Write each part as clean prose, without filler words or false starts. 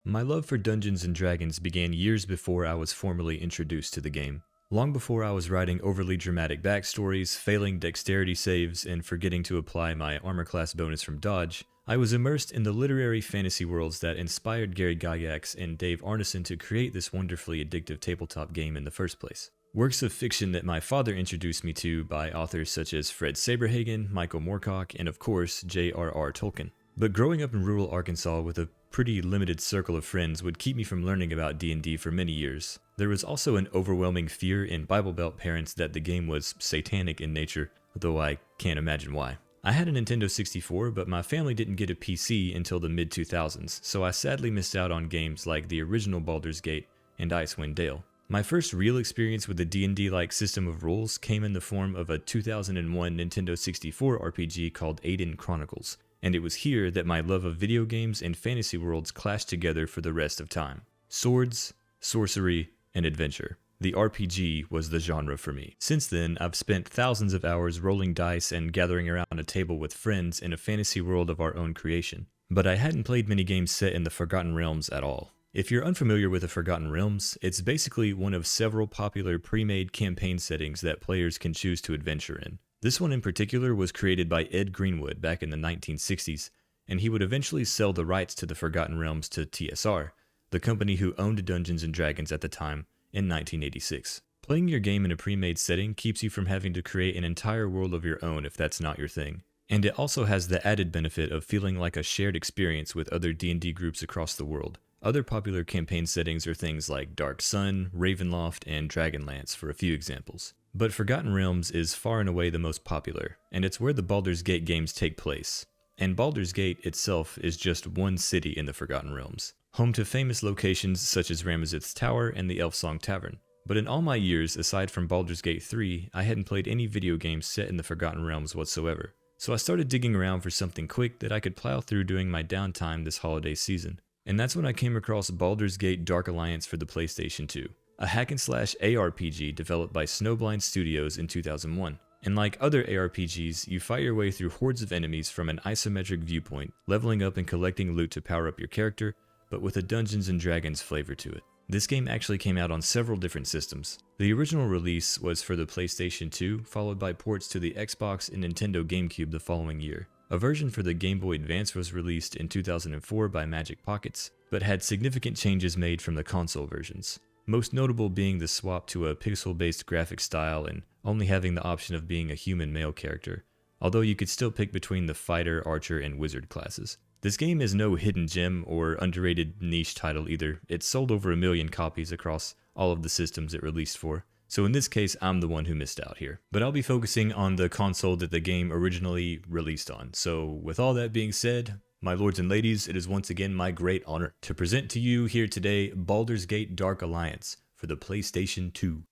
My love for Dungeons & Dragons began years before I was formally introduced to the game. Long before I was writing overly dramatic backstories, failing dexterity saves, and forgetting to apply my armor class bonus from dodge, I was immersed in the literary fantasy worlds that inspired Gary Gygax and Dave Arneson to create this wonderfully addictive tabletop game in the first place. Works of fiction that my father introduced me to by authors such as Fred Saberhagen, Michael Moorcock, and of course J.R.R. Tolkien. But growing up in rural Arkansas with a pretty limited circle of friends would keep me from learning about D&D for many years. There was also an overwhelming fear in Bible Belt parents that the game was satanic in nature, though I can't imagine why. I had a Nintendo 64, but my family didn't get a PC until the mid-2000s, so I sadly missed out on games like the original Baldur's Gate and Icewind Dale. My first real experience with a D&D-like system of rules came in the form of a 2001 Nintendo 64 RPG called Aiden Chronicles, and it was here that my love of video games and fantasy worlds clashed together for the rest of time. Swords, sorcery, and adventure. The RPG was the genre for me. Since then, I've spent thousands of hours rolling dice and gathering around a table with friends in a fantasy world of our own creation. But I hadn't played many games set in the Forgotten Realms at all. If you're unfamiliar with the Forgotten Realms, it's basically one of several popular pre-made campaign settings that players can choose to adventure in. This one in particular was created by Ed Greenwood back in the 1960s, and he would eventually sell the rights to the Forgotten Realms to TSR, the company who owned Dungeons & Dragons at the time, in 1986. Playing your game in a pre-made setting keeps you from having to create an entire world of your own if that's not your thing. And it also has the added benefit of feeling like a shared experience with other D&D groups across the world. Other popular campaign settings are things like Dark Sun, Ravenloft, and Dragonlance, for a few examples. But Forgotten Realms is far and away the most popular, and it's where the Baldur's Gate games take place. And Baldur's Gate itself is just one city in the Forgotten Realms, home to famous locations such as Ramazith's Tower and the Elfsong Tavern. But in all my years, aside from Baldur's Gate 3, I hadn't played any video games set in the Forgotten Realms whatsoever. So I started digging around for something quick that I could plow through during my downtime this holiday season. And that's when I came across Baldur's Gate Dark Alliance for the PlayStation 2, a hack-and-slash ARPG developed by Snowblind Studios in 2001. And like other ARPGs, you fight your way through hordes of enemies from an isometric viewpoint, leveling up and collecting loot to power up your character, but with a Dungeons & Dragons flavor to it. This game actually came out on several different systems. The original release was for the PlayStation 2, followed by ports to the Xbox and Nintendo GameCube the following year. A version for the Game Boy Advance was released in 2004 by Magic Pockets, but had significant changes made from the console versions. Most notable being the swap to a pixel-based graphic style and only having the option of being a human male character, although you could still pick between the fighter, archer, and wizard classes. This game is no hidden gem or underrated niche title either. It sold over 1 million copies across all of the systems it released for. So in this case, I'm the one who missed out here. But I'll be focusing on the console that the game originally released on. So with all that being said, my lords and ladies, it is once again my great honor to present to you here today Baldur's Gate Dark Alliance for the PlayStation 2.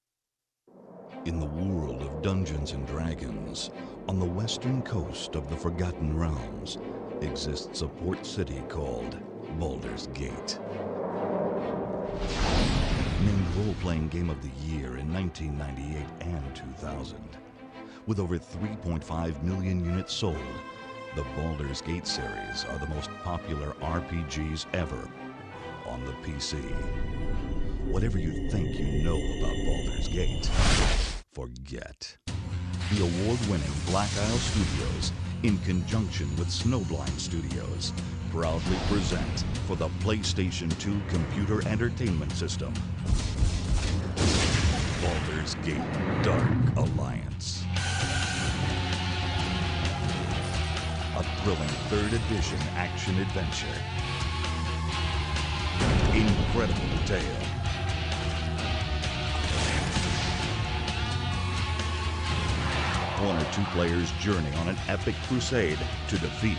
In the world of Dungeons & Dragons, on the western coast of the Forgotten Realms, exists a port city called Baldur's Gate. Named Role-Playing Game of the Year in 1998 and 2000. With over 3.5 million units sold, the Baldur's Gate series are the most popular RPGs ever on the PC. Whatever you think you know about Baldur's Gate, forget. The award-winning Black Isle Studios, in conjunction with Snowblind Studios, proudly present for the PlayStation 2 computer entertainment system, Baldur's Gate Dark Alliance. A thrilling 3rd edition action-adventure. Incredible detail. One or two players journey on an epic crusade to defeat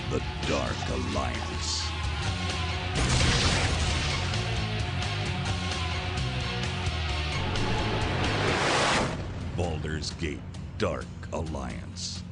the Dark Alliance. Baldur's Gate Dark Alliance.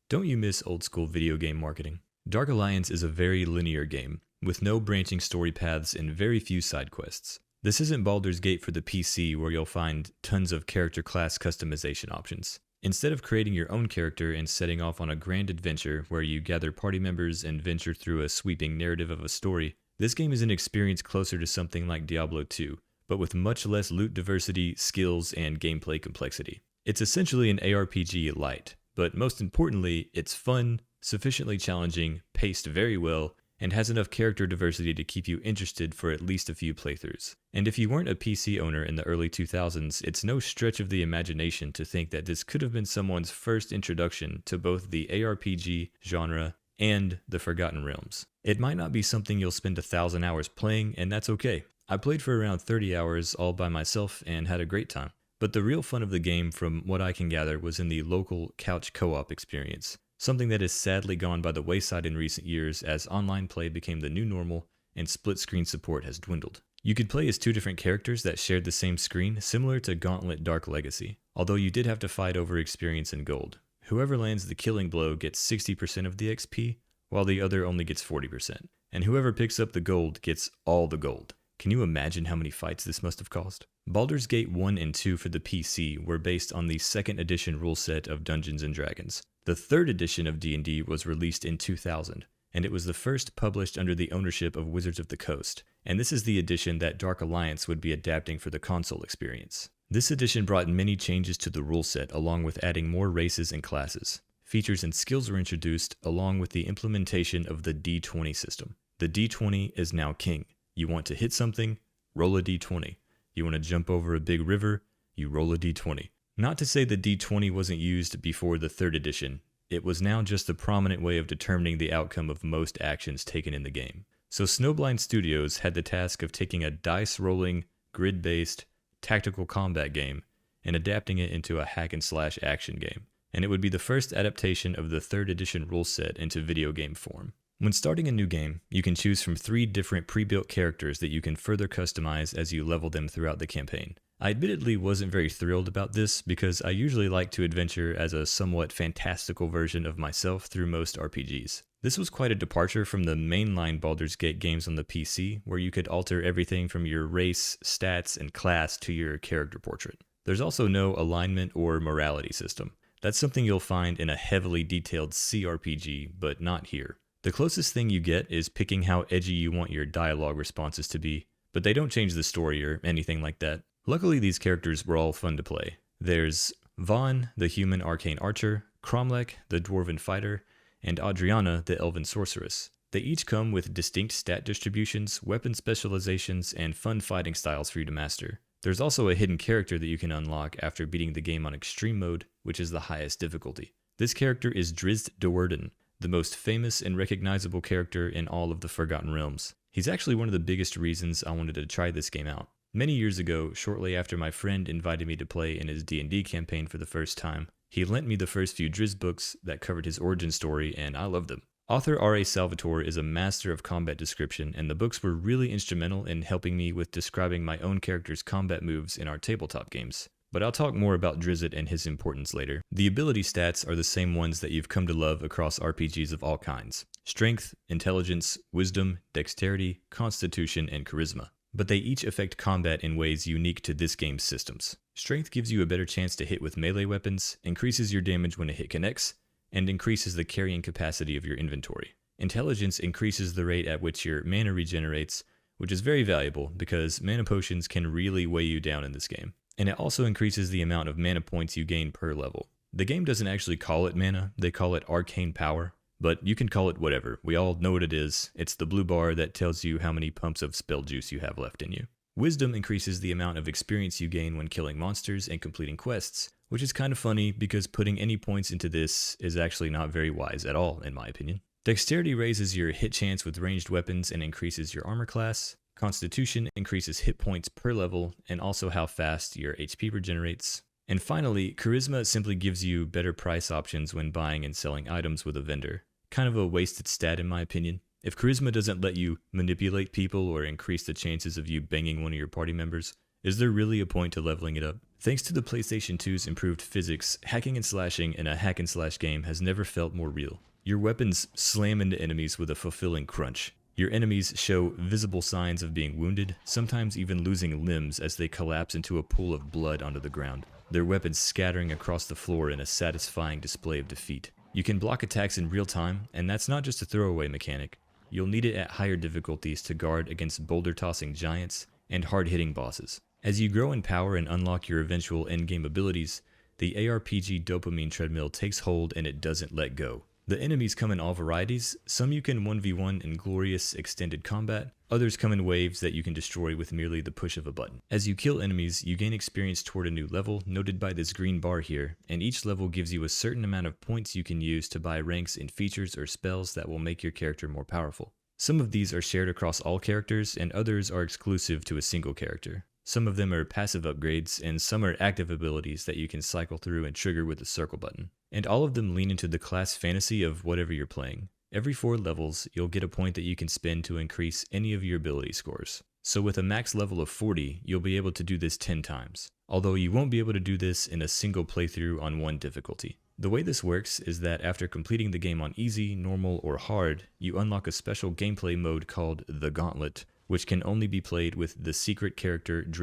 Don't you miss old school video game marketing? Dark Alliance is a very linear game, with no branching story paths and very few side quests. This isn't Baldur's Gate for the PC where you'll find tons of character class customization options. Instead of creating your own character and setting off on a grand adventure where you gather party members and venture through a sweeping narrative of a story, this game is an experience closer to something like Diablo 2, but with much less loot diversity, skills, and gameplay complexity. It's essentially an ARPG light, but most importantly, it's fun, sufficiently challenging, paced very well, and has enough character diversity to keep you interested for at least a few playthroughs. And if you weren't a PC owner in the early 2000s, it's no stretch of the imagination to think that this could have been someone's first introduction to both the ARPG genre and the Forgotten Realms. It might not be something you'll spend 1,000 hours playing, and that's okay. I played for around 30 hours all by myself and had a great time. But the real fun of the game, from what I can gather, was in the local couch co-op experience. Something that has sadly gone by the wayside in recent years as online play became the new normal and split-screen support has dwindled. You could play as two different characters that shared the same screen, similar to Gauntlet Dark Legacy, although you did have to fight over experience and gold. Whoever lands the killing blow gets 60% of the XP, while the other only gets 40%, and whoever picks up the gold gets all the gold. Can you imagine how many fights this must have caused? Baldur's Gate 1 and 2 for the PC were based on the 2nd edition rule set of Dungeons & Dragons. The 3rd edition of D&D was released in 2000, and it was the first published under the ownership of Wizards of the Coast, and this is the edition that Dark Alliance would be adapting for the console experience. This edition brought many changes to the rule set, along with adding more races and classes. Features and skills were introduced, along with the implementation of the D20 system. The D20 is now king. You want to hit something? Roll a D20. You want to jump over a big river? You roll a D20. Not to say the D20 wasn't used before the 3rd edition, it was now just the prominent way of determining the outcome of most actions taken in the game. So Snowblind Studios had the task of taking a dice-rolling, grid-based, tactical combat game and adapting it into a hack-and-slash action game, and it would be the first adaptation of the 3rd edition rule set into video game form. When starting a new game, you can choose from 3 different pre-built characters that you can further customize as you level them throughout the campaign. I admittedly wasn't very thrilled about this because I usually like to adventure as a somewhat fantastical version of myself through most RPGs. This was quite a departure from the mainline Baldur's Gate games on the PC, where you could alter everything from your race, stats, and class to your character portrait. There's also no alignment or morality system. That's something you'll find in a heavily detailed CRPG, but not here. The closest thing you get is picking how edgy you want your dialogue responses to be, but they don't change the story or anything like that. Luckily, these characters were all fun to play. There's Vaughn, the human arcane archer, Cromlech, the dwarven fighter, and Adriana, the elven sorceress. They each come with distinct stat distributions, weapon specializations, and fun fighting styles for you to master. There's also a hidden character that you can unlock after beating the game on extreme mode, which is the highest difficulty. This character is Drizzt Do'Urden, the most famous and recognizable character in all of the Forgotten Realms. He's actually one of the biggest reasons I wanted to try this game out. Many years ago, shortly after my friend invited me to play in his D&D campaign for the first time, he lent me the first few Drizzt books that covered his origin story, and I loved them. Author R.A. Salvatore is a master of combat description, and the books were really instrumental in helping me with describing my own character's combat moves in our tabletop games. But I'll talk more about Drizzt and his importance later. The ability stats are the same ones that you've come to love across RPGs of all kinds: strength, intelligence, wisdom, dexterity, constitution, and charisma. But they each affect combat in ways unique to this game's systems. Strength gives you a better chance to hit with melee weapons, increases your damage when a hit connects, and increases the carrying capacity of your inventory. Intelligence increases the rate at which your mana regenerates, which is very valuable because mana potions can really weigh you down in this game. And it also increases the amount of mana points you gain per level. The game doesn't actually call it mana, they call it arcane power. But you can call it whatever. We all know what it is. It's the blue bar that tells you how many pumps of spell juice you have left in you. Wisdom increases the amount of experience you gain when killing monsters and completing quests, which is kind of funny because putting any points into this is actually not very wise at all, in my opinion. Dexterity raises your hit chance with ranged weapons and increases your armor class. Constitution increases hit points per level and also how fast your HP regenerates. And finally, Charisma simply gives you better price options when buying and selling items with a vendor. Kind of a wasted stat in my opinion. If Charisma doesn't let you manipulate people or increase the chances of you banging one of your party members, is there really a point to leveling it up? Thanks to the PlayStation 2's improved physics, hacking and slashing in a hack and slash game has never felt more real. Your weapons slam into enemies with a fulfilling crunch. Your enemies show visible signs of being wounded, sometimes even losing limbs as they collapse into a pool of blood onto the ground. their weapons scattering across the floor in a satisfying display of defeat. You can block attacks in real time, and that's not just a throwaway mechanic. You'll need it at higher difficulties to guard against boulder-tossing giants and hard-hitting bosses. As you grow in power and unlock your eventual endgame abilities, the ARPG dopamine treadmill takes hold and it doesn't let go. The enemies come in all varieties. Some you can 1v1 in glorious extended combat, others come in waves that you can destroy with merely the push of a button. As you kill enemies, you gain experience toward a new level, noted by this green bar here, and each level gives you a certain amount of points you can use to buy ranks in features or spells that will make your character more powerful. Some of these are shared across all characters, and others are exclusive to a single character. Some of them are passive upgrades, and some are active abilities that you can cycle through and trigger with the circle button. And all of them lean into the class fantasy of whatever you're playing. Every 4 levels, you'll get a point that you can spend to increase any of your ability scores. So with a max level of 40, you'll be able to do this 10 times. Although you won't be able to do this in a single playthrough on one difficulty. The way this works is that after completing the game on easy, normal, or hard, you unlock a special gameplay mode called the Gauntlet, which can only be played with the secret character God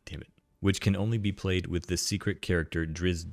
damn it. Which can only be played with the secret character Drizzt.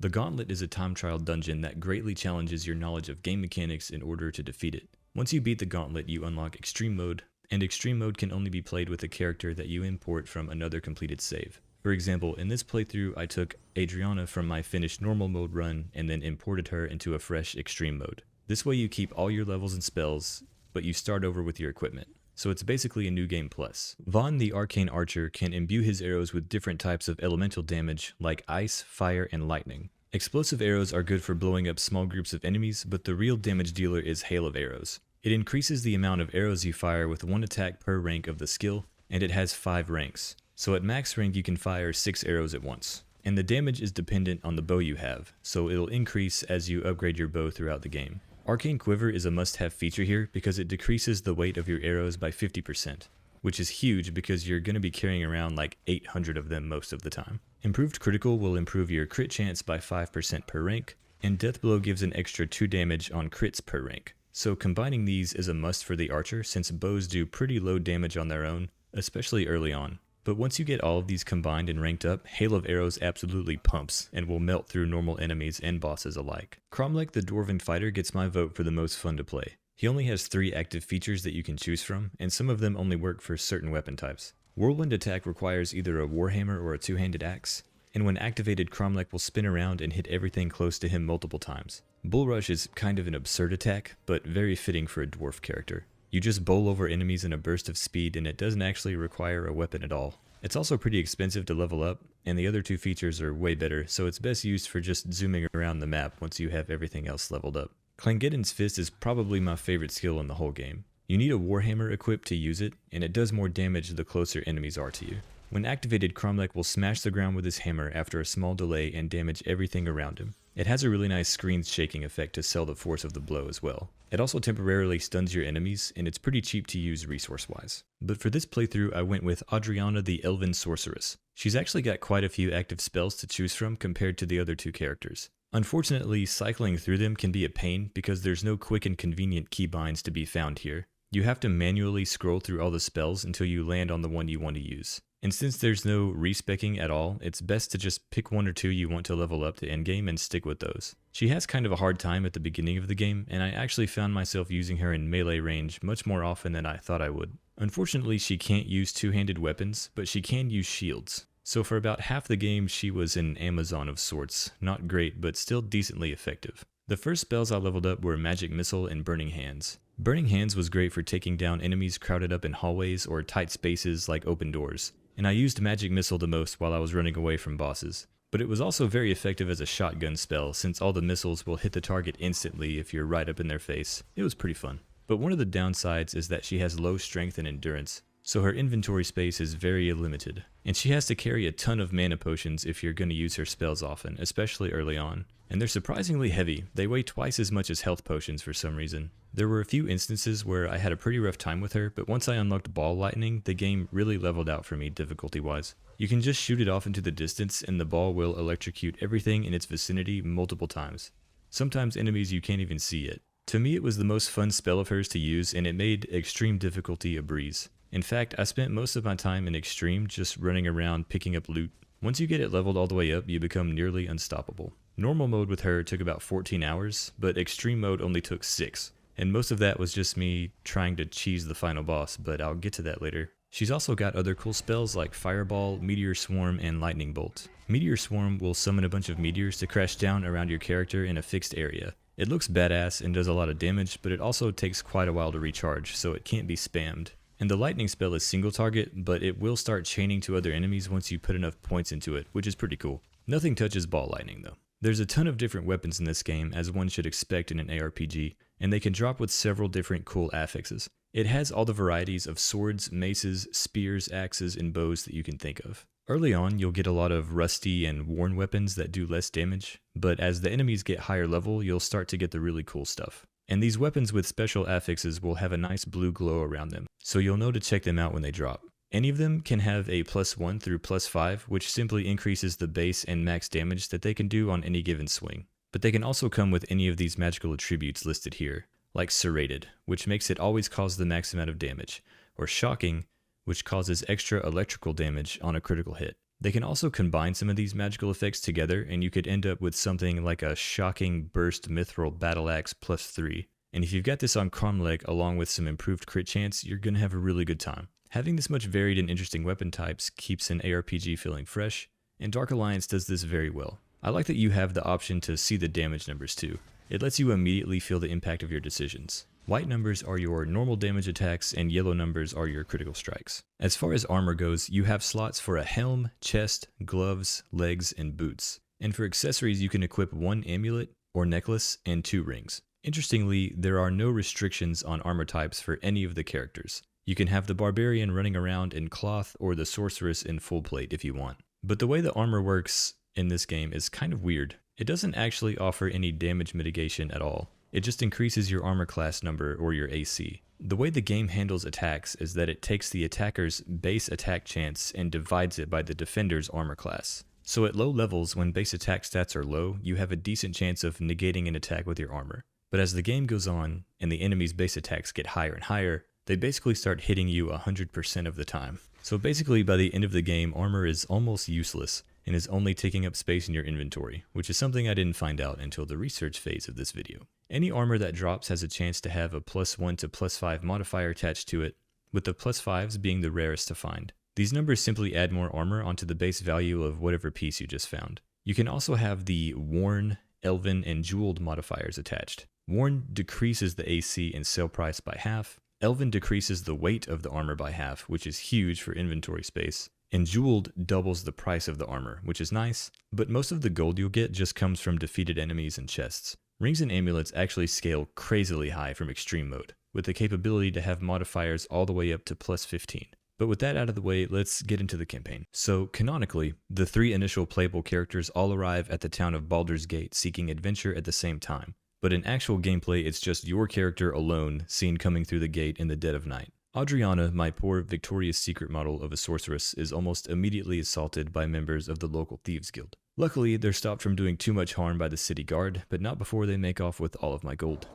The Gauntlet is a time trial dungeon that greatly challenges your knowledge of game mechanics in order to defeat it. Once you beat the Gauntlet, you unlock Extreme Mode, and Extreme Mode can only be played with a character that you import from another completed save. For example, in this playthrough, I took Adriana from my finished normal mode run and then imported her into a fresh Extreme Mode. This way you keep all your levels and spells, but you start over with your equipment. So it's basically a new game plus. Vaughn the Arcane Archer can imbue his arrows with different types of elemental damage like ice, fire, and lightning. Explosive arrows are good for blowing up small groups of enemies, but the real damage dealer is Hail of Arrows. It increases the amount of arrows you fire with 1 attack per rank of the skill, and it has 5 ranks. So at max rank you can fire 6 arrows at once. And the damage is dependent on the bow you have, so it'll increase as you upgrade your bow throughout the game. Arcane Quiver is a must-have feature here because it decreases the weight of your arrows by 50%, which is huge because you're going to be carrying around like 800 of them most of the time. Improved Critical will improve your crit chance by 5% per rank, and Death Blow gives an extra 2 damage on crits per rank. So combining these is a must for the archer since bows do pretty low damage on their own, especially early on. But once you get all of these combined and ranked up, Hail of Arrows absolutely pumps and will melt through normal enemies and bosses alike. Cromlech the Dwarven Fighter gets my vote for the most fun to play. He only has 3 active features that you can choose from, and some of them only work for certain weapon types. Whirlwind Attack requires either a Warhammer or a 2-handed axe, and when activated, Cromlech will spin around and hit everything close to him multiple times. Bull Rush is kind of an absurd attack, but very fitting for a dwarf character. You just bowl over enemies in a burst of speed and it doesn't actually require a weapon at all. It's also pretty expensive to level up, and the other 2 features are way better, so it's best used for just zooming around the map once you have everything else leveled up. Clangeddon's Fist is probably my favorite skill in the whole game. You need a Warhammer equipped to use it, and it does more damage the closer enemies are to you. When activated, Cromlech will smash the ground with his hammer after a small delay and damage everything around him. It has a really nice screen shaking effect to sell the force of the blow as well. It also temporarily stuns your enemies, and it's pretty cheap to use resource-wise. But for this playthrough, I went with Adriana the Elven Sorceress. She's actually got quite a few active spells to choose from compared to the other 2 characters. Unfortunately, cycling through them can be a pain because there's no quick and convenient keybinds to be found here. You have to manually scroll through all the spells until you land on the one you want to use. And since there's no respecking at all, it's best to just pick 1 or 2 you want to level up to endgame and stick with those. She has kind of a hard time at the beginning of the game, and I actually found myself using her in melee range much more often than I thought I would. Unfortunately, she can't use 2-handed weapons, but she can use shields. So for about half the game, she was an Amazon of sorts. Not great, but still decently effective. The first spells I leveled up were Magic Missile and Burning Hands. Burning Hands was great for taking down enemies crowded up in hallways or tight spaces like open doors. And I used Magic Missile the most while I was running away from bosses. But it was also very effective as a shotgun spell since all the missiles will hit the target instantly if you're right up in their face. It was pretty fun. But one of the downsides is that she has low strength and endurance, so her inventory space is very limited. And she has to carry a ton of mana potions if you're going to use her spells often, especially early on. And they're surprisingly heavy. They weigh twice as much as health potions for some reason. There were a few instances where I had a pretty rough time with her, but once I unlocked Ball Lightning, the game really leveled out for me difficulty-wise. You can just shoot it off into the distance and the ball will electrocute everything in its vicinity multiple times. Sometimes enemies you can't even see it. To me it was the most fun spell of hers to use and it made extreme difficulty a breeze. In fact, I spent most of my time in Extreme just running around picking up loot. Once you get it leveled all the way up, you become nearly unstoppable. Normal mode with her took about 14 hours, but Extreme mode only took 6. And most of that was just me trying to cheese the final boss, but I'll get to that later. She's also got other cool spells like Fireball, Meteor Swarm, and Lightning Bolt. Meteor Swarm will summon a bunch of meteors to crash down around your character in a fixed area. It looks badass and does a lot of damage, but it also takes quite a while to recharge, so it can't be spammed. And the lightning spell is single target, but it will start chaining to other enemies once you put enough points into it, which is pretty cool. Nothing touches ball lightning though. There's a ton of different weapons in this game, as one should expect in an ARPG, and they can drop with several different cool affixes. It has all the varieties of swords, maces, spears, axes, and bows that you can think of. Early on, you'll get a lot of rusty and worn weapons that do less damage, but as the enemies get higher level, you'll start to get the really cool stuff. And these weapons with special affixes will have a nice blue glow around them, so you'll know to check them out when they drop. Any of them can have a +1 through +5, which simply increases the base and max damage that they can do on any given swing. But they can also come with any of these magical attributes listed here, like Serrated, which makes it always cause the max amount of damage, or Shocking, which causes extra electrical damage on a critical hit. They can also combine some of these magical effects together, and you could end up with something like a Shocking Burst Mithril Battle Axe +3. And if you've got this on Cromlech along with some improved crit chance, you're gonna have a really good time. Having this much varied and interesting weapon types keeps an ARPG feeling fresh, and Dark Alliance does this very well. I like that you have the option to see the damage numbers too. It lets you immediately feel the impact of your decisions. White numbers are your normal damage attacks, and yellow numbers are your critical strikes. As far as armor goes, you have slots for a helm, chest, gloves, legs, and boots. And for accessories, you can equip 1 amulet or necklace and 2 rings. Interestingly, there are no restrictions on armor types for any of the characters. You can have the barbarian running around in cloth or the sorceress in full plate if you want. But the way the armor works in this game is kind of weird. It doesn't actually offer any damage mitigation at all. It just increases your armor class number or your AC. The way the game handles attacks is that it takes the attacker's base attack chance and divides it by the defender's armor class. So at low levels, when base attack stats are low, you have a decent chance of negating an attack with your armor. But as the game goes on, and the enemy's base attacks get higher and higher, they basically start hitting you 100% of the time. So basically by the end of the game, armor is almost useless, and is only taking up space in your inventory, which is something I didn't find out until the research phase of this video. Any armor that drops has a chance to have a +1 to +5 modifier attached to it, with the +5s being the rarest to find. These numbers simply add more armor onto the base value of whatever piece you just found. You can also have the Worn, Elven, and Jeweled modifiers attached. Worn decreases the AC and sale price by half, Elven decreases the weight of the armor by half, which is huge for inventory space, and Jeweled doubles the price of the armor, which is nice, but most of the gold you'll get just comes from defeated enemies and chests. Rings and amulets actually scale crazily high from extreme mode, with the capability to have modifiers all the way up to +15. But with that out of the way, let's get into the campaign. So, canonically, the 3 initial playable characters all arrive at the town of Baldur's Gate seeking adventure at the same time. But in actual gameplay, it's just your character alone seen coming through the gate in the dead of night. Adriana, my poor Victoria's Secret model of a sorceress, is almost immediately assaulted by members of the local Thieves Guild. Luckily, they're stopped from doing too much harm by the city guard, but not before they make off with all of my gold.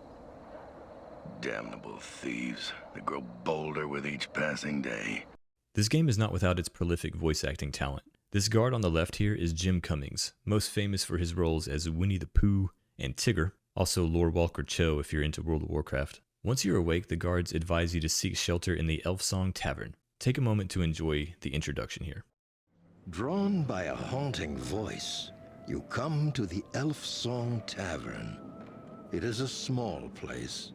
Damnable thieves. They grow bolder with each passing day. This game is not without its prolific voice acting talent. This guard on the left here is Jim Cummings, most famous for his roles as Winnie the Pooh and Tigger, also Lord Walker Cho if you're into World of Warcraft. Once you're awake, the guards advise you to seek shelter in the Elf Song Tavern. Take a moment to enjoy the introduction here. Drawn by a haunting voice, you come to the Elf Song Tavern. It is a small place,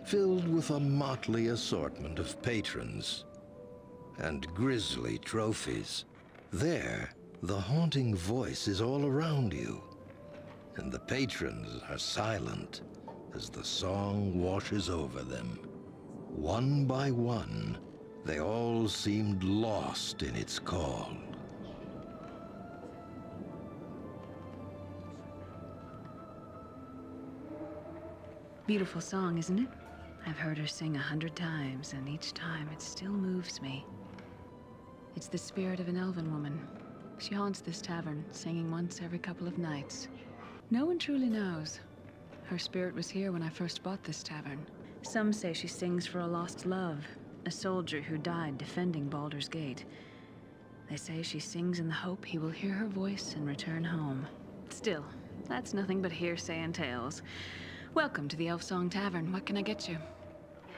filled with a motley assortment of patrons and grisly trophies. There, the haunting voice is all around you, and the patrons are silent as the song washes over them. One by one, they all seemed lost in its call. Beautiful song, isn't it? I've heard her sing 100 times, and each time it still moves me. It's the spirit of an elven woman. She haunts this tavern, singing once every couple of nights. No one truly knows. Her spirit was here when I first bought this tavern. Some say she sings for a lost love. a soldier who died defending Baldur's Gate. They say she sings in the hope he will hear her voice and return home. Still, that's nothing but hearsay and tales. Welcome to the Elfsong Tavern. What can I get you?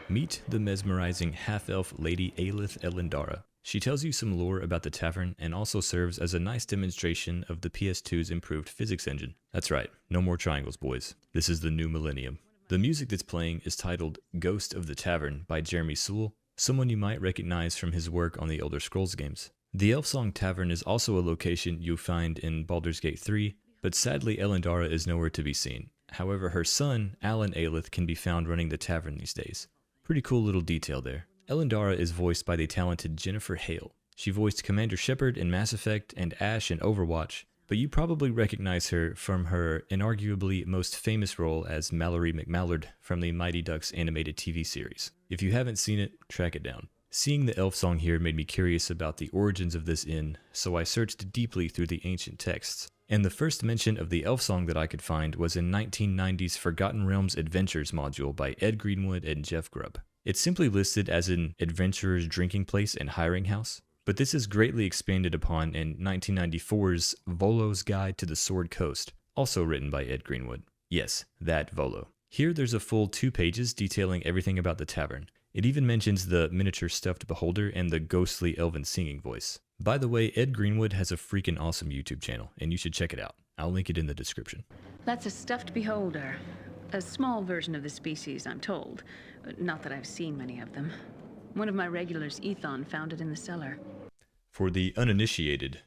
Meet the mesmerizing half-elf Lady Aelith Elendara. She tells you some lore about the tavern and also serves as a nice demonstration of the PS2's improved physics engine. That's right, no more triangles, boys. This is the new millennium. The music that's playing is titled Ghost of the Tavern by Jeremy Sewell, someone you might recognize from his work on the Elder Scrolls games. The Elfsong Tavern is also a location you'll find in Baldur's Gate 3, but sadly Elendara is nowhere to be seen. However, her son, Alan Aelith, can be found running the tavern these days. Pretty cool little detail there. Elendara is voiced by the talented Jennifer Hale. She voiced Commander Shepard in Mass Effect and Ash in Overwatch, but you probably recognize her from her inarguably most famous role as Mallory McMallard from the Mighty Ducks animated TV series. If you haven't seen it, track it down. Seeing the elf song here made me curious about the origins of this inn, so I searched deeply through the ancient texts. And the first mention of the elf song that I could find was in 1990's Forgotten Realms Adventures module by Ed Greenwood and Jeff Grubb. It's simply listed as an adventurer's drinking place and hiring house, but this is greatly expanded upon in 1994's Volo's Guide to the Sword Coast, also written by Ed Greenwood. Yes, that Volo. Here there's a full 2 pages detailing everything about the tavern. It even mentions the miniature stuffed beholder and the ghostly elven singing voice. By the way, Ed Greenwood has a freaking awesome YouTube channel, and you should check it out. I'll link it in the description. That's a stuffed beholder. A small version of the species, I'm told. Not that I've seen many of them. One of my regulars, Ethon, found it in the cellar. For the uninitiated,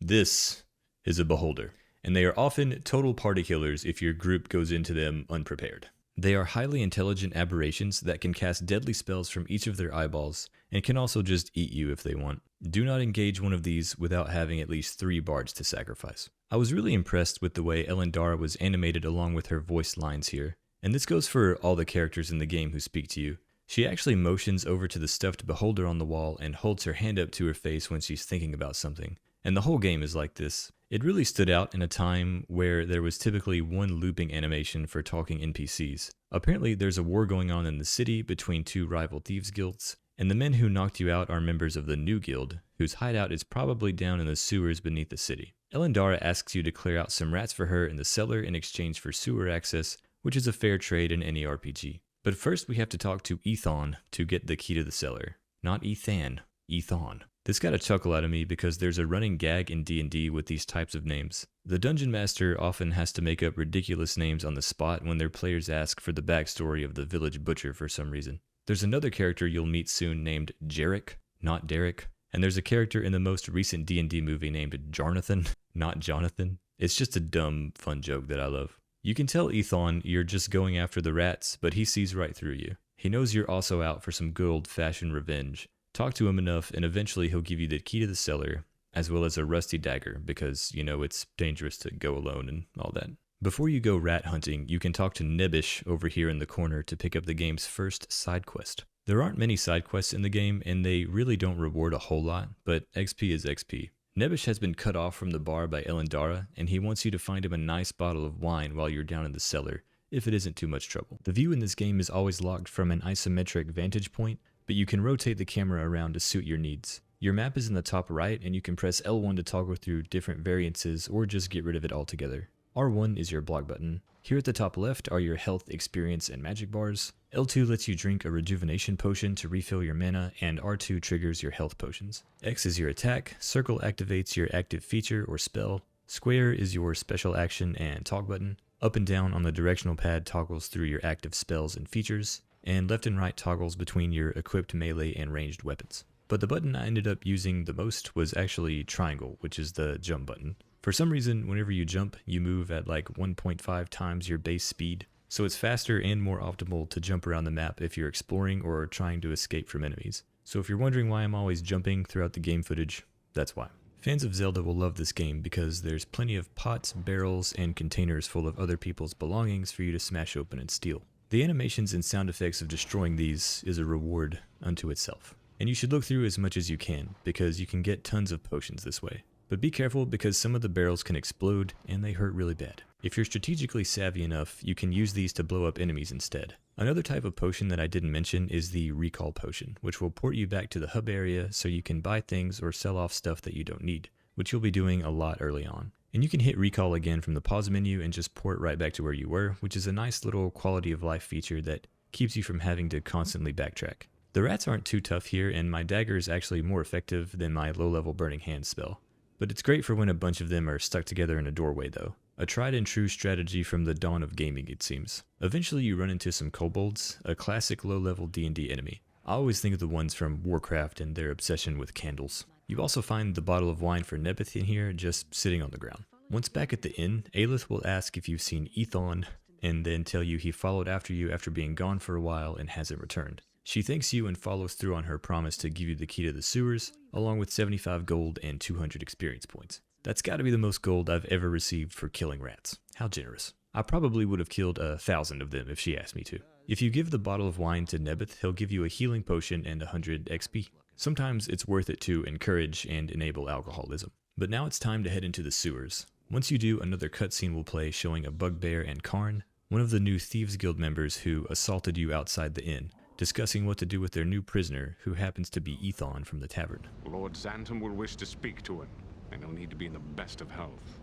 this is a beholder, and they are often total party killers if your group goes into them unprepared. They are highly intelligent aberrations that can cast deadly spells from each of their eyeballs, and can also just eat you if they want. Do not engage one of these without having at least 3 bards to sacrifice. I was really impressed with the way Elendara was animated along with her voice lines here, and this goes for all the characters in the game who speak to you. She actually motions over to the stuffed beholder on the wall and holds her hand up to her face when she's thinking about something, and the whole game is like this. It really stood out in a time where there was typically one looping animation for talking NPCs. Apparently there's a war going on in the city between 2 rival thieves guilds, and the men who knocked you out are members of the new guild, whose hideout is probably down in the sewers beneath the city. Elendara asks you to clear out some rats for her in the cellar in exchange for sewer access, which is a fair trade in any RPG. But first we have to talk to Ethon to get the key to the cellar. Not Ethan, Ethon. This got a chuckle out of me because there's a running gag in D&D with these types of names. The Dungeon Master often has to make up ridiculous names on the spot when their players ask for the backstory of the village butcher for some reason. There's another character you'll meet soon named Jarek, not Derek. And there's a character in the most recent D&D movie named Jarnathan, not Jonathan. It's just a dumb, fun joke that I love. You can tell Ethon you're just going after the rats, but he sees right through you. He knows you're also out for some good old-fashioned revenge. Talk to him enough, and eventually he'll give you the key to the cellar, as well as a rusty dagger, because, you know, it's dangerous to go alone and all that. Before you go rat hunting, you can talk to Nebbish over here in the corner to pick up the game's first side quest. There aren't many side quests in the game, and they really don't reward a whole lot, but XP is XP. Nebbish has been cut off from the bar by Elendara, and he wants you to find him a nice bottle of wine while you're down in the cellar, if it isn't too much trouble. The view in this game is always locked from an isometric vantage point, but you can rotate the camera around to suit your needs. Your map is in the top right, and you can press L1 to toggle through different variances or just get rid of it altogether. R1 is your block button. Here at the top left are your health, experience, and magic bars. L2 lets you drink a rejuvenation potion to refill your mana, and R2 triggers your health potions. X is your attack, circle activates your active feature or spell, square is your special action and talk button, up and down on the directional pad toggles through your active spells and features, and left and right toggles between your equipped melee and ranged weapons. But the button I ended up using the most was actually triangle, which is the jump button. For some reason, whenever you jump, you move at like 1.5 times your base speed, so it's faster and more optimal to jump around the map if you're exploring or trying to escape from enemies. So if you're wondering why I'm always jumping throughout the game footage, that's why. Fans of Zelda will love this game because there's plenty of pots, barrels, and containers full of other people's belongings for you to smash open and steal. The animations and sound effects of destroying these is a reward unto itself. And you should look through as much as you can, because you can get tons of potions this way. But be careful because some of the barrels can explode and they hurt really bad. If you're strategically savvy enough, you can use these to blow up enemies instead. Another type of potion that I didn't mention is the recall potion, which will port you back to the hub area so you can buy things or sell off stuff that you don't need, which you'll be doing a lot early on. And you can hit recall again from the pause menu and just port right back to where you were, which is a nice little quality of life feature that keeps you from having to constantly backtrack. The rats aren't too tough here, and my dagger is actually more effective than my low-level Burning Hands spell. But it's great for when a bunch of them are stuck together in a doorway though. A tried and true strategy from the dawn of gaming, it seems. Eventually you run into some kobolds, a classic low-level D&D enemy. I always think of the ones from Warcraft and their obsession with candles. You also find the bottle of wine for Nebith in here, just sitting on the ground. Once back at the inn, Aelith will ask if you've seen Ethon, and then tell you he followed after you after being gone for a while and hasn't returned. She thanks you and follows through on her promise to give you the key to the sewers, along with 75 gold and 200 experience points. That's gotta be the most gold I've ever received for killing rats. How generous. I probably would have killed 1,000 of them if she asked me to. If you give the bottle of wine to Nebith, he'll give you a healing potion and 100 XP. Sometimes it's worth it to encourage and enable alcoholism. But now it's time to head into the sewers. Once you do, another cutscene will play showing a bugbear and Karn, one of the new Thieves Guild members who assaulted you outside the inn, discussing what to do with their new prisoner, who happens to be Ethon from the tavern. Lord Xantum will wish to speak to him, and he'll need to be in the best of health.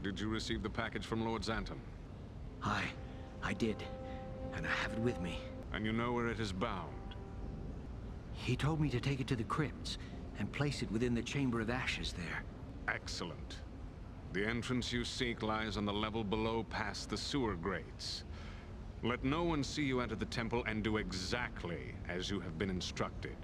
Did you receive the package from Lord Xantum? I did, and I have it with me. And you know where it is bound? He told me to take it to the crypts and place it within the Chamber of Ashes there. Excellent. The entrance you seek lies on the level below past the sewer grates. Let no one see you enter the temple, and do exactly as you have been instructed.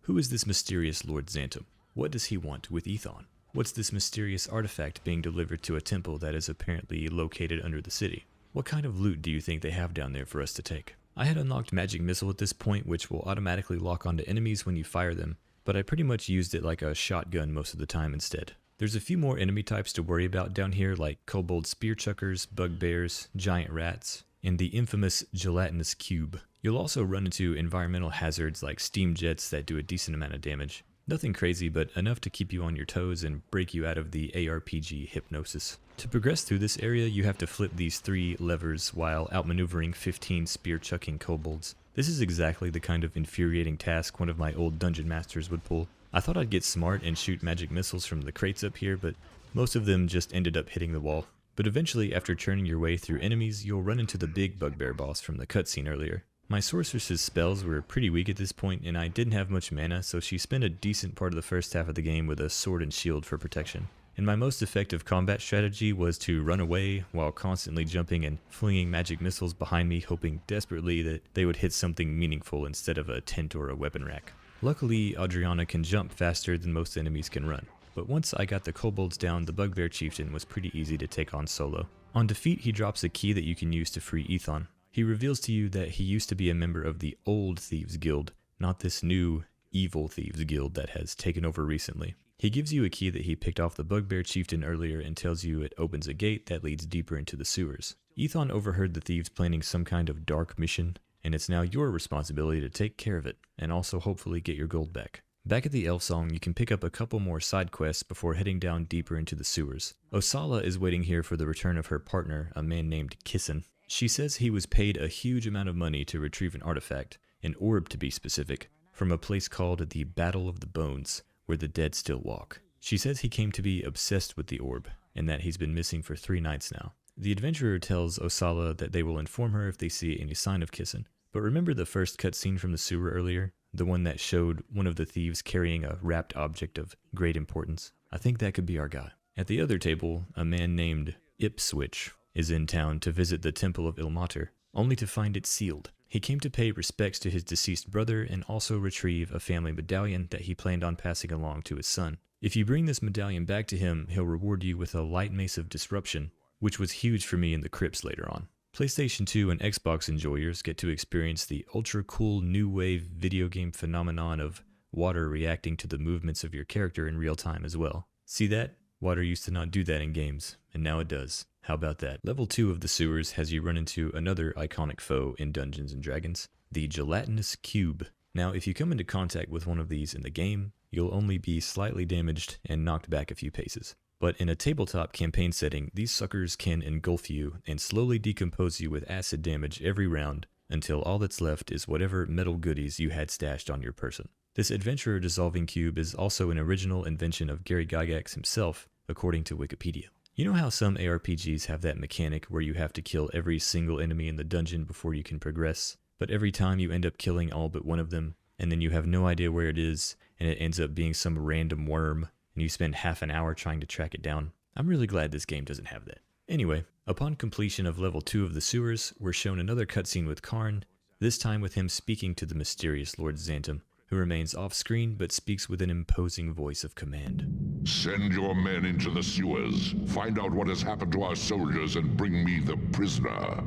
Who is this mysterious Lord Xantum? What does he want with Ethon? What's this mysterious artifact being delivered to a temple that is apparently located under the city? What kind of loot do you think they have down there for us to take? I had unlocked Magic Missile at this point, which will automatically lock onto enemies when you fire them, but I pretty much used it like a shotgun most of the time instead. There's a few more enemy types to worry about down here, like kobold spear chuckers, bugbears, giant rats, and the infamous gelatinous cube. You'll also run into environmental hazards like steam jets that do a decent amount of damage. Nothing crazy, but enough to keep you on your toes and break you out of the ARPG hypnosis. To progress through this area, you have to flip these 3 levers while outmaneuvering 15 spear-chucking kobolds. This is exactly the kind of infuriating task one of my old dungeon masters would pull. I thought I'd get smart and shoot magic missiles from the crates up here, but most of them just ended up hitting the wall. But eventually, after churning your way through enemies, you'll run into the big bugbear boss from the cutscene earlier. My sorceress's spells were pretty weak at this point, and I didn't have much mana, so she spent a decent part of the first half of the game with a sword and shield for protection. And my most effective combat strategy was to run away while constantly jumping and flinging magic missiles behind me, hoping desperately that they would hit something meaningful instead of a tent or a weapon rack. Luckily, Adriana can jump faster than most enemies can run. But once I got the kobolds down, the bugbear chieftain was pretty easy to take on solo. On defeat, he drops a key that you can use to free Ethon. He reveals to you that he used to be a member of the old Thieves Guild, not this new, evil Thieves Guild that has taken over recently. He gives you a key that he picked off the bugbear chieftain earlier and tells you it opens a gate that leads deeper into the sewers. Ethon overheard the thieves planning some kind of dark mission, and it's now your responsibility to take care of it, and also hopefully get your gold back. Back at the Elf Song, you can pick up a couple more side quests before heading down deeper into the sewers. Osala is waiting here for the return of her partner, a man named Kissin. She says he was paid a huge amount of money to retrieve an artifact, an orb to be specific, from a place called the Battle of the Bones, where the dead still walk. She says he came to be obsessed with the orb, and that he's been missing for 3 nights now. The adventurer tells Osala that they will inform her if they see any sign of Kissin. But remember the first cutscene from the sewer earlier? The one that showed one of the thieves carrying a wrapped object of great importance? I think that could be our guy. At the other table, a man named Ipswich is in town to visit the Temple of Ilmater, only to find it sealed. He came to pay respects to his deceased brother and also retrieve a family medallion that he planned on passing along to his son. If you bring this medallion back to him, he'll reward you with a light mace of disruption, which was huge for me in the crypts later on. PlayStation 2 and Xbox enjoyers get to experience the ultra-cool new wave video game phenomenon of water reacting to the movements of your character in real time as well. See that? Water used to not do that in games, and now it does. How about that? Level 2 of the sewers has you run into another iconic foe in Dungeons & Dragons, the gelatinous cube. Now, if you come into contact with one of these in the game, you'll only be slightly damaged and knocked back a few paces. But in a tabletop campaign setting, these suckers can engulf you and slowly decompose you with acid damage every round until all that's left is whatever metal goodies you had stashed on your person. This adventurer dissolving cube is also an original invention of Gary Gygax himself, according to Wikipedia. You know how some ARPGs have that mechanic where you have to kill every single enemy in the dungeon before you can progress, but every time you end up killing all but one of them, and then you have no idea where it is, and it ends up being some random worm, and you spend half an hour trying to track it down? I'm really glad this game doesn't have that. Anyway, upon completion of level 2 of the sewers, we're shown another cutscene with Karn, this time with him speaking to the mysterious Lord Xantum, who remains off-screen but speaks with an imposing voice of command. Send your men into the sewers. Find out what has happened to our soldiers and bring me the prisoner.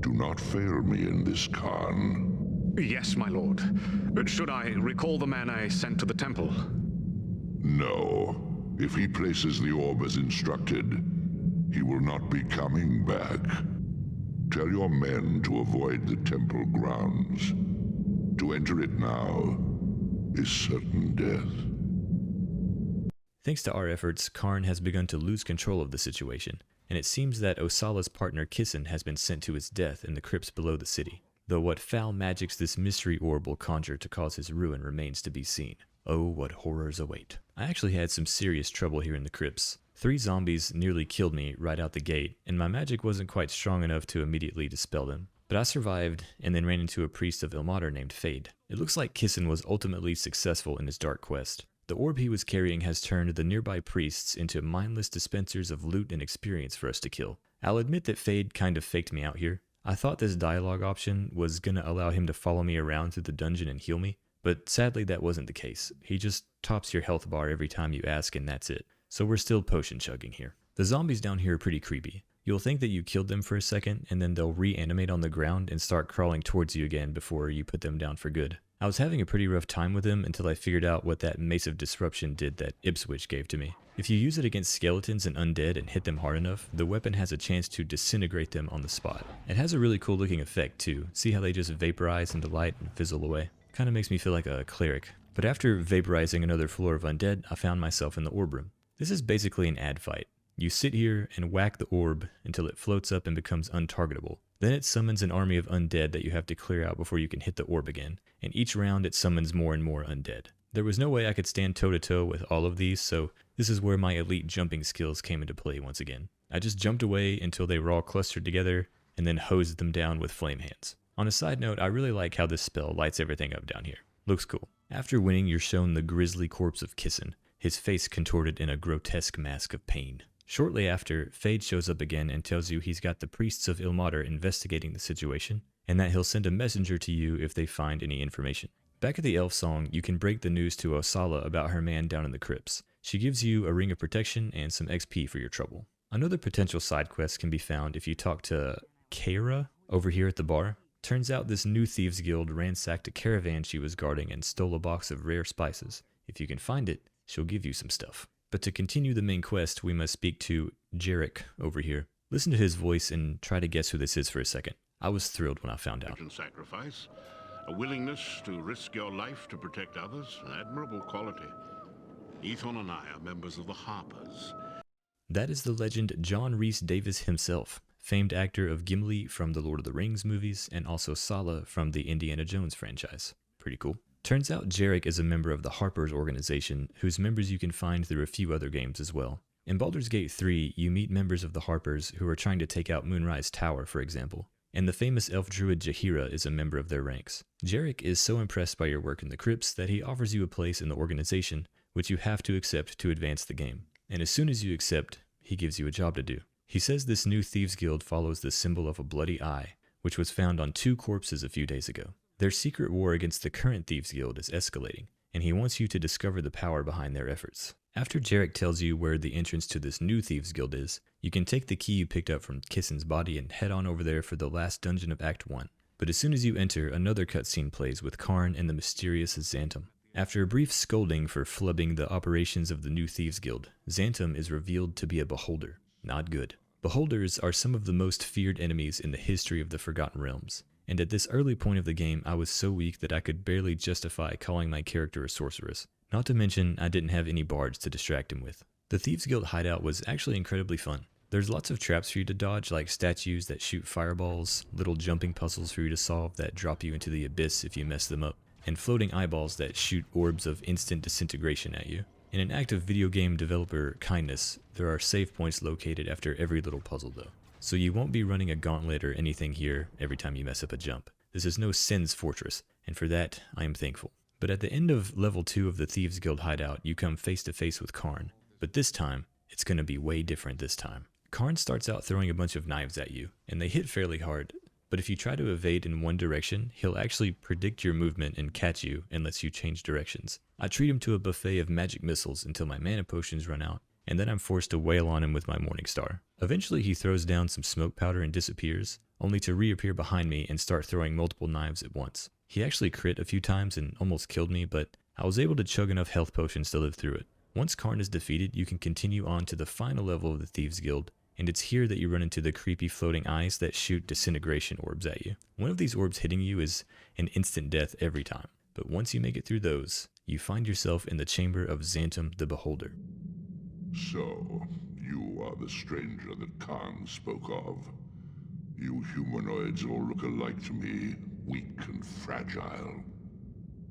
Do not fail me in this, Khan. Yes, my lord. But should I recall the man I sent to the temple? No. If he places the orb as instructed, he will not be coming back. Tell your men to avoid the temple grounds. To enter it now is certain death. Thanks to our efforts, Karn has begun to lose control of the situation, and it seems that Osala's partner Kissen has been sent to his death in the crypts below the city, though what foul magics this mystery orb will conjure to cause his ruin remains to be seen. Oh, what horrors await. I actually had some serious trouble here in the crypts. 3 zombies nearly killed me right out the gate, and my magic wasn't quite strong enough to immediately dispel them. But I survived, and then ran into a priest of Ilmater named Fade. It looks like Kissen was ultimately successful in his dark quest. The orb he was carrying has turned the nearby priests into mindless dispensers of loot and experience for us to kill. I'll admit that Fade kind of faked me out here. I thought this dialogue option was gonna allow him to follow me around through the dungeon and heal me, but sadly that wasn't the case. He just tops your health bar every time you ask and that's it. So we're still potion chugging here. The zombies down here are pretty creepy. You'll think that you killed them for a second, and then they'll reanimate on the ground and start crawling towards you again before you put them down for good. I was having a pretty rough time with them until I figured out what that Mace of Disruption did that Ipswich gave to me. If you use it against skeletons and undead and hit them hard enough, the weapon has a chance to disintegrate them on the spot. It has a really cool looking effect too. See how they just vaporize into light and fizzle away? Kinda makes me feel like a cleric. But after vaporizing another floor of undead, I found myself in the orb room. This is basically an ad fight. You sit here and whack the orb until it floats up and becomes untargetable. Then it summons an army of undead that you have to clear out before you can hit the orb again, and each round it summons more and more undead. There was no way I could stand toe-to-toe with all of these, so this is where my elite jumping skills came into play once again. I just jumped away until they were all clustered together, and then hosed them down with flame hands. On a side note, I really like how this spell lights everything up down here. Looks cool. After winning, you're shown the grisly corpse of Kissen, his face contorted in a grotesque mask of pain. Shortly after, Fade shows up again and tells you he's got the priests of Ilmater investigating the situation, and that he'll send a messenger to you if they find any information. Back at the elf song, you can break the news to Osala about her man down in the crypts. She gives you a ring of protection and some XP for your trouble. Another potential side quest can be found if you talk to Keira over here at the bar. Turns out this new thieves guild ransacked a caravan she was guarding and stole a box of rare spices. If you can find it, she'll give you some stuff. But to continue the main quest, we must speak to Jarek over here. Listen to his voice and try to guess who this is for a second. I was thrilled when I found out. Sacrifice, a willingness to risk your life to protect others, an admirable quality. Ethon and I are members of the Harpers. That is the legend John Rhys Davies himself, famed actor of Gimli from the Lord of the Rings movies and also Sala from the Indiana Jones franchise. Pretty cool. Turns out Jarek is a member of the Harpers organization, whose members you can find through a few other games as well. In Baldur's Gate 3, you meet members of the Harpers who are trying to take out Moonrise Tower, for example, and the famous elf druid Jaheira is a member of their ranks. Jarek is so impressed by your work in the crypts that he offers you a place in the organization, which you have to accept to advance the game. And as soon as you accept, he gives you a job to do. He says this new Thieves Guild follows the symbol of a bloody eye, which was found on 2 corpses a few days ago. Their secret war against the current Thieves Guild is escalating, and he wants you to discover the power behind their efforts. After Jarek tells you where the entrance to this new Thieves Guild is, you can take the key you picked up from Kissen's body and head on over there for the last dungeon of Act 1. But as soon as you enter, another cutscene plays with Karn and the mysterious Xantum. After a brief scolding for flubbing the operations of the new Thieves Guild, Xantum is revealed to be a beholder. Not good. Beholders are some of the most feared enemies in the history of the Forgotten Realms. And at this early point of the game, I was so weak that I could barely justify calling my character a sorceress. Not to mention, I didn't have any bards to distract him with. The Thieves Guild hideout was actually incredibly fun. There's lots of traps for you to dodge, like statues that shoot fireballs, little jumping puzzles for you to solve that drop you into the abyss if you mess them up, and floating eyeballs that shoot orbs of instant disintegration at you. In an act of video game developer kindness, there are save points located after every little puzzle though. So you won't be running a gauntlet or anything here every time you mess up a jump. This is no Sin's fortress, and for that, I am thankful. But at the end of level 2 of the Thieves Guild hideout, you come face to face with Karn. But this time, it's gonna be way different this time. Karn starts out throwing a bunch of knives at you, and they hit fairly hard, but if you try to evade in one direction, he'll actually predict your movement and catch you and lets you change directions. I treat him to a buffet of magic missiles until my mana potions run out, and then I'm forced to wail on him with my Morning Star. Eventually he throws down some smoke powder and disappears, only to reappear behind me and start throwing multiple knives at once. He actually crit a few times and almost killed me, but I was able to chug enough health potions to live through it. Once Karn is defeated, you can continue on to the final level of the Thieves Guild, and it's here that you run into the creepy floating eyes that shoot disintegration orbs at you. One of these orbs hitting you is an instant death every time, but once you make it through those, you find yourself in the chamber of Xantum the Beholder. So, you are the stranger that Khan spoke of. You humanoids all look alike to me, weak and fragile.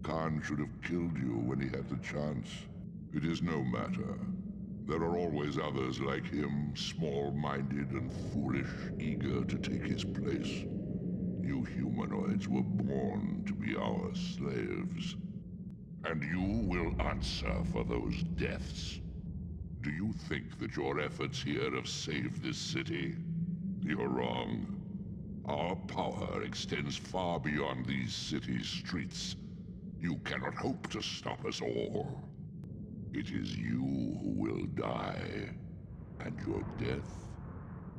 Khan should have killed you when he had the chance. It is no matter. There are always others like him, small-minded and foolish, eager to take his place. You humanoids were born to be our slaves. And you will answer for those deaths. Do you think that your efforts here have saved this city? You're wrong. Our power extends far beyond these city's streets. You cannot hope to stop us all. It is you who will die, and your death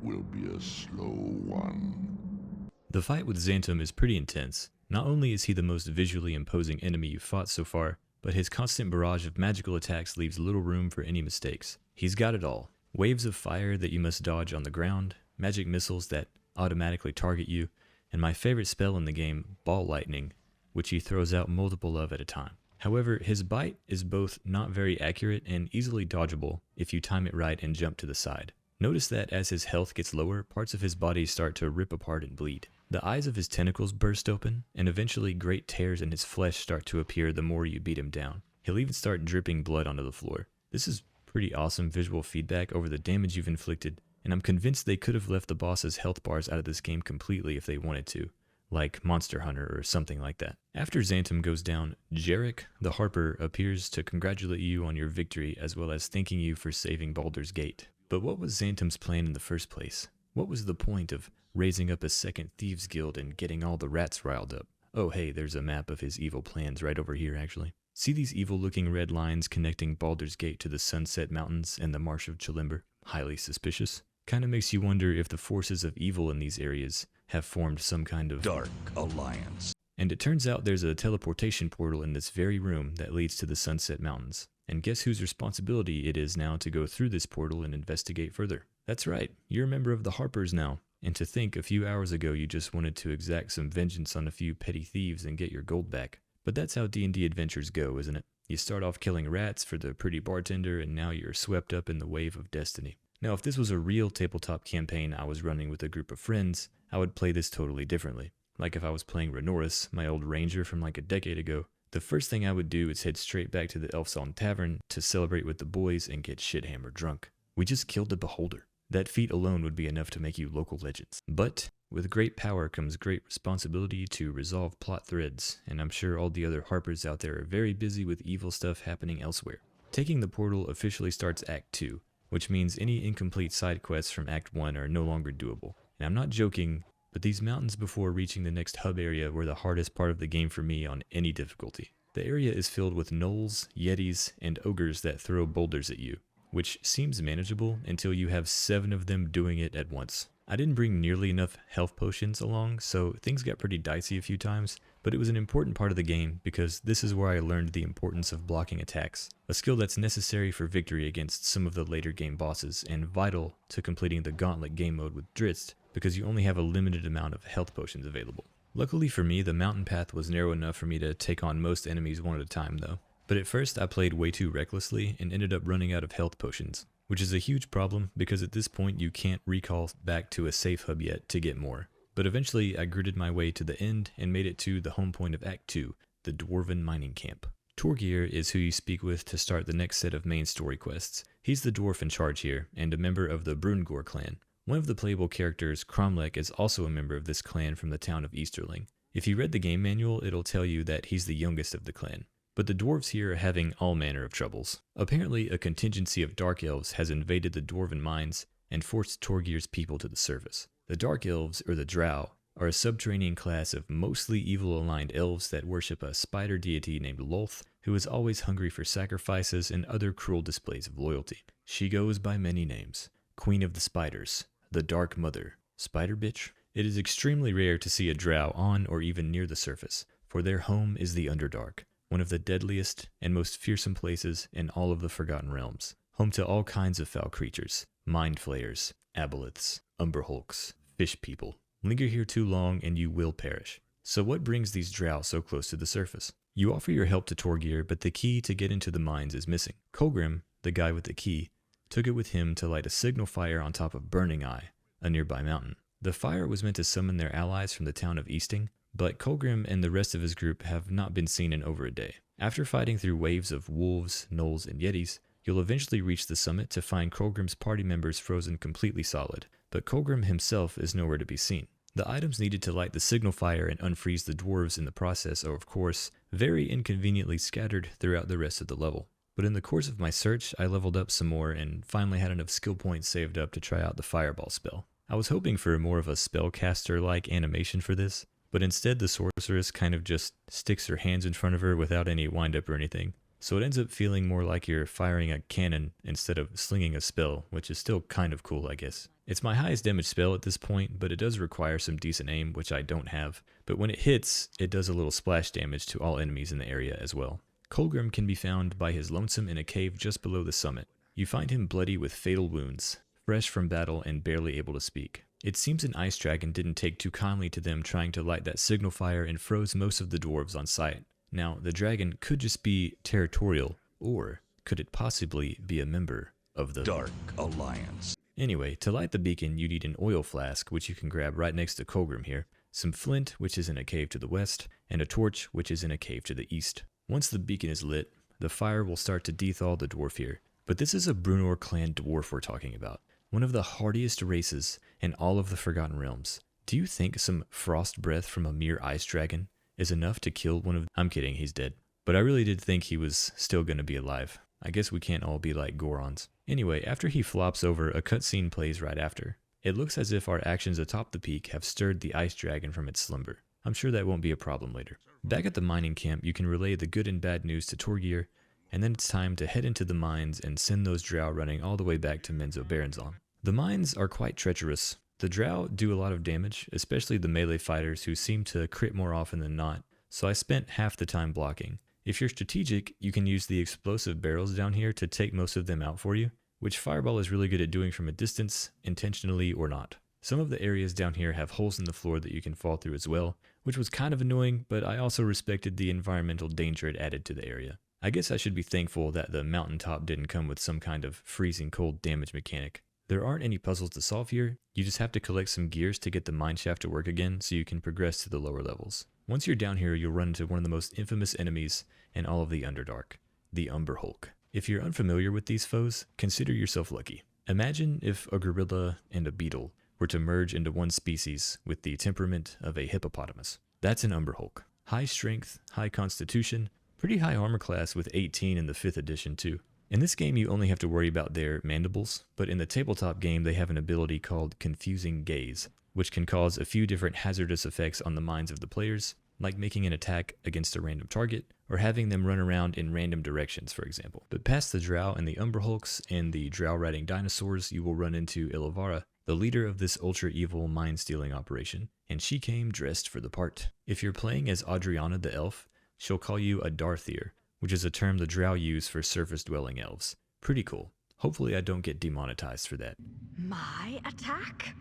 will be a slow one. The fight with Xantum is pretty intense. Not only is he the most visually imposing enemy you've fought so far, but his constant barrage of magical attacks leaves little room for any mistakes. He's got it all. Waves of fire that you must dodge on the ground, magic missiles that automatically target you, and my favorite spell in the game, Ball Lightning, which he throws out multiple of at a time. However, his bite is both not very accurate and easily dodgeable if you time it right and jump to the side. Notice that as his health gets lower, parts of his body start to rip apart and bleed. The eyes of his tentacles burst open, and eventually great tears in his flesh start to appear the more you beat him down. He'll even start dripping blood onto the floor. This is pretty awesome visual feedback over the damage you've inflicted, and I'm convinced they could have left the boss's health bars out of this game completely if they wanted to, like Monster Hunter or something like that. After Xantum goes down, Jarek, the Harper, appears to congratulate you on your victory as well as thanking you for saving Baldur's Gate. But what was Xantum's plan in the first place? What was the point of raising up a second Thieves Guild and getting all the rats riled up? Oh hey, there's a map of his evil plans right over here actually. See these evil looking red lines connecting Baldur's Gate to the Sunset Mountains and the Marsh of Chilimber? Highly suspicious. Kinda makes you wonder if the forces of evil in these areas have formed some kind of Dark Alliance. And it turns out there's a teleportation portal in this very room that leads to the Sunset Mountains. And guess whose responsibility it is now to go through this portal and investigate further? That's right, you're a member of the Harpers now. And to think a few hours ago you just wanted to exact some vengeance on a few petty thieves and get your gold back. But that's how D&D adventures go, isn't it? You start off killing rats for the pretty bartender and now you're swept up in the wave of destiny. Now if this was a real tabletop campaign I was running with a group of friends, I would play this totally differently. Like if I was playing Renoris, my old ranger from like a decade ago, the first thing I would do is head straight back to the Elfsong Tavern to celebrate with the boys and get shit-hammered drunk. We just killed the Beholder. That feat alone would be enough to make you local legends. But with great power comes great responsibility to resolve plot threads, and I'm sure all the other Harpers out there are very busy with evil stuff happening elsewhere. Taking the portal officially starts Act 2, which means any incomplete side quests from Act 1 are no longer doable. And I'm not joking, but these mountains before reaching the next hub area were the hardest part of the game for me on any difficulty. The area is filled with gnolls, yetis, and ogres that throw boulders at you, which seems manageable until you have 7 of them doing it at once. I didn't bring nearly enough health potions along, so things got pretty dicey a few times, but it was an important part of the game because this is where I learned the importance of blocking attacks, a skill that's necessary for victory against some of the later game bosses and vital to completing the Gauntlet game mode with Drizzt because you only have a limited amount of health potions available. Luckily for me, the mountain path was narrow enough for me to take on most enemies one at a time though. But at first I played way too recklessly and ended up running out of health potions, which is a huge problem because at this point you can't recall back to a safe hub yet to get more. But eventually I gritted my way to the end and made it to the home point of Act 2, the Dwarven Mining Camp. Torgir is who you speak with to start the next set of main story quests. He's the dwarf in charge here, and a member of the Brungor clan. One of the playable characters, Cromlech, is also a member of this clan from the town of Easterling. If you read the game manual, it'll tell you that he's the youngest of the clan. But the dwarves here are having all manner of troubles. Apparently, a contingency of dark elves has invaded the dwarven mines and forced Torgir's people to the surface. The dark elves, or the drow, are a subterranean class of mostly evil-aligned elves that worship a spider deity named Lolth, who is always hungry for sacrifices and other cruel displays of loyalty. She goes by many names: Queen of the Spiders, the Dark Mother, Spider Bitch. It is extremely rare to see a drow on or even near the surface, for their home is the Underdark, one of the deadliest and most fearsome places in all of the Forgotten Realms, home to all kinds of foul creatures: mind flayers, aboleths, umberhulks, fish people. Linger here too long and you will perish. So what brings these drow so close to the surface? You offer your help to Torgir, but the key to get into the mines is missing. Colgrim, the guy with the key, took it with him to light a signal fire on top of Burning Eye, a nearby mountain. The fire was meant to summon their allies from the town of Easting, but Colgrim and the rest of his group have not been seen in over a day. After fighting through waves of wolves, gnolls, and yetis, you'll eventually reach the summit to find Colgrim's party members frozen completely solid, but Colgrim himself is nowhere to be seen. The items needed to light the signal fire and unfreeze the dwarves in the process are, of course, very inconveniently scattered throughout the rest of the level. But in the course of my search, I leveled up some more and finally had enough skill points saved up to try out the fireball spell. I was hoping for more of a spellcaster-like animation for this, but instead the sorceress kind of just sticks her hands in front of her without any wind-up or anything. So it ends up feeling more like you're firing a cannon instead of slinging a spell, which is still kind of cool, I guess. It's my highest damage spell at this point, but it does require some decent aim, which I don't have. But when it hits, it does a little splash damage to all enemies in the area as well. Colgrim can be found by his lonesome in a cave just below the summit. You find him bloody with fatal wounds, fresh from battle and barely able to speak. It seems an ice dragon didn't take too kindly to them trying to light that signal fire and froze most of the dwarves on sight. Now, the dragon could just be territorial, or could it possibly be a member of the Dark Alliance. Anyway, to light the beacon, you need an oil flask, which you can grab right next to Colgrim here, some flint, which is in a cave to the west, and a torch, which is in a cave to the east. Once the beacon is lit, the fire will start to dethaw the dwarf here. But this is a Brunor clan dwarf we're talking about, one of the hardiest races in all of the Forgotten Realms. Do you think some frost breath from a mere ice dragon is enough to kill one of them? I'm kidding, he's dead. But I really did think he was still going to be alive. I guess we can't all be like Gorons. Anyway, after he flops over, a cutscene plays right after. It looks as if our actions atop the peak have stirred the ice dragon from its slumber. I'm sure that won't be a problem later. Back at the mining camp, you can relay the good and bad news to Torgir, and then it's time to head into the mines and send those drow running all the way back to Menzoberranzan. The mines are quite treacherous. The drow do a lot of damage, especially the melee fighters who seem to crit more often than not, so I spent half the time blocking. If you're strategic, you can use the explosive barrels down here to take most of them out for you, which Fireball is really good at doing from a distance, intentionally or not. Some of the areas down here have holes in the floor that you can fall through as well, which was kind of annoying, but I also respected the environmental danger it added to the area. I guess I should be thankful that the mountaintop didn't come with some kind of freezing cold damage mechanic. There aren't any puzzles to solve here, you just have to collect some gears to get the mineshaft to work again so you can progress to the lower levels. Once you're down here, you'll run into one of the most infamous enemies in all of the Underdark, the Umberhulk. If you're unfamiliar with these foes, consider yourself lucky. Imagine if a gorilla and a beetle were to merge into one species with the temperament of a hippopotamus. That's an Umberhulk. High strength, high constitution, pretty high armor class with 18 in the 5th edition too. In this game you only have to worry about their mandibles, but in the tabletop game they have an ability called Confusing Gaze, which can cause a few different hazardous effects on the minds of the players, like making an attack against a random target, or having them run around in random directions, for example. But past the drow and the Umberhulks and the drow-riding dinosaurs, you will run into Ilovara, the leader of this ultra-evil mine-stealing operation, and she came dressed for the part. If you're playing as Adriana the elf, she'll call you a Darthier, which is a term the drow use for surface-dwelling elves. Pretty cool. Hopefully I don't get demonetized for that. My attack?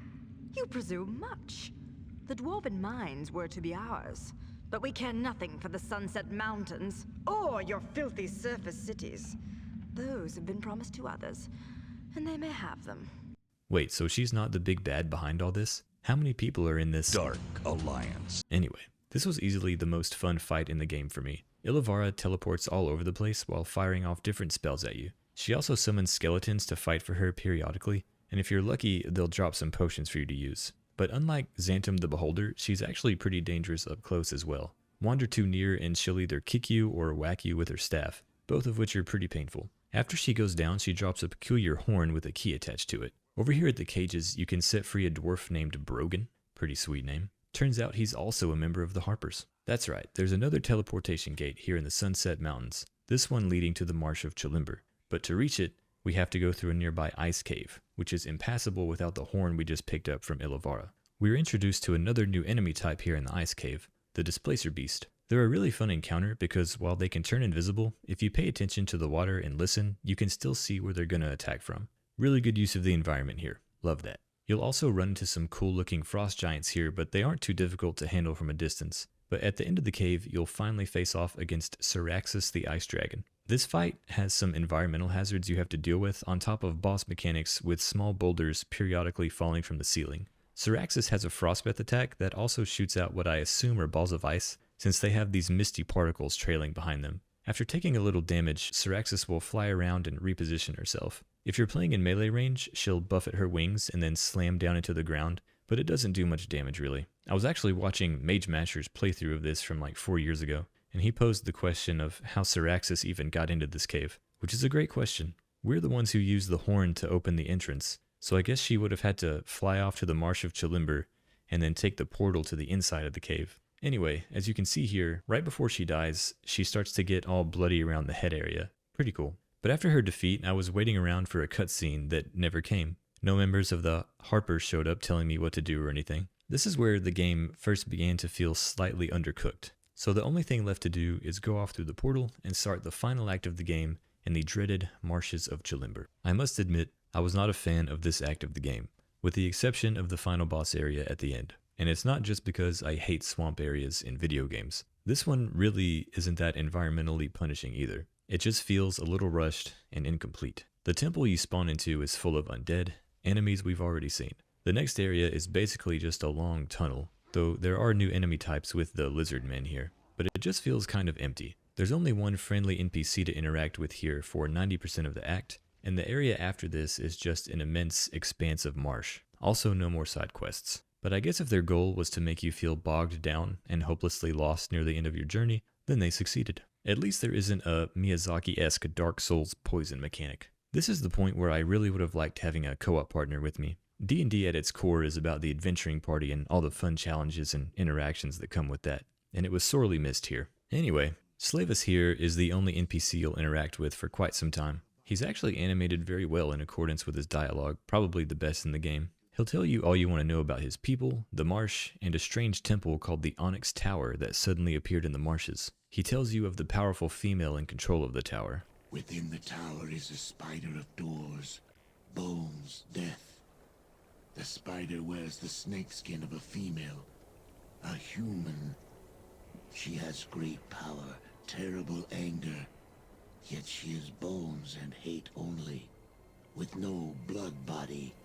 You presume much. The dwarven mines were to be ours. but we care nothing for the Sunset Mountains, or your filthy surface cities. Those have been promised to others, and they may have them. Wait, so she's not the big bad behind all this? How many people are in this Dark Alliance? Anyway, this was easily the most fun fight in the game for me. Illavarra teleports all over the place while firing off different spells at you. She also summons skeletons to fight for her periodically, and if you're lucky, they'll drop some potions for you to use. But unlike Xantum the Beholder, she's actually pretty dangerous up close as well. Wander too near and she'll either kick you or whack you with her staff, both of which are pretty painful. After she goes down, she drops a peculiar horn with a key attached to it. Over here at the cages, you can set free a dwarf named Brogan. Pretty sweet name. Turns out he's also a member of the Harpers. That's right, there's another teleportation gate here in the Sunset Mountains, this one leading to the Marsh of Chalimber. But to reach it, we have to go through a nearby ice cave, which is impassable without the horn we just picked up from Illavarra. We are introduced to another new enemy type here in the ice cave, the Displacer Beast. They're a really fun encounter because while they can turn invisible, if you pay attention to the water and listen, you can still see where they're going to attack from. Really good use of the environment here. Love that. You'll also run into some cool looking frost giants here, but they aren't too difficult to handle from a distance. But at the end of the cave, you'll finally face off against Syraxis the Ice Dragon. This fight has some environmental hazards you have to deal with on top of boss mechanics with small boulders periodically falling from the ceiling. Syraxis has a frostbite attack that also shoots out what I assume are balls of ice, since they have these misty particles trailing behind them. After taking a little damage, Syraxis will fly around and reposition herself. If you're playing in melee range, she'll buffet her wings and then slam down into the ground, but it doesn't do much damage really. I was actually watching Mage Masher's playthrough of this from like 4 years ago, and he posed the question of how Syraxis even got into this cave, which is a great question. We're the ones who used the horn to open the entrance, so I guess she would have had to fly off to the Marsh of Chalimber and then take the portal to the inside of the cave. Anyway, as you can see here, right before she dies, she starts to get all bloody around the head area. Pretty cool. But after her defeat, I was waiting around for a cutscene that never came. No members of the Harpers showed up telling me what to do or anything. This is where the game first began to feel slightly undercooked. So the only thing left to do is go off through the portal and start the final act of the game in the dreaded Marshes of Chalimber. I must admit, I was not a fan of this act of the game, with the exception of the final boss area at the end. And it's not just because I hate swamp areas in video games. This one really isn't that environmentally punishing either. It just feels a little rushed and incomplete. The temple you spawn into is full of undead, enemies we've already seen. The next area is basically just a long tunnel, though there are new enemy types with the lizard men here, but it just feels kind of empty. There's only one friendly NPC to interact with here for 90% of the act, and the area after this is just an immense expanse of marsh. Also no more side quests. But I guess if their goal was to make you feel bogged down and hopelessly lost near the end of your journey, then they succeeded. At least there isn't a Miyazaki-esque Dark Souls poison mechanic. This is the point where I really would have liked having a co-op partner with me. D&D at its core is about the adventuring party and all the fun challenges and interactions that come with that, and it was sorely missed here. Anyway, Slavis here is the only NPC you'll interact with for quite some time. He's actually animated very well in accordance with his dialogue, probably the best in the game. He'll tell you all you want to know about his people, the marsh, and a strange temple called the Onyx Tower that suddenly appeared in the marshes. He tells you of the powerful female in control of the tower. Within the tower is a spider of doors, bones, death. The spider wears the snakeskin of a female, a human. She has great power, terrible anger, yet she is bones and hate only, with no blood body.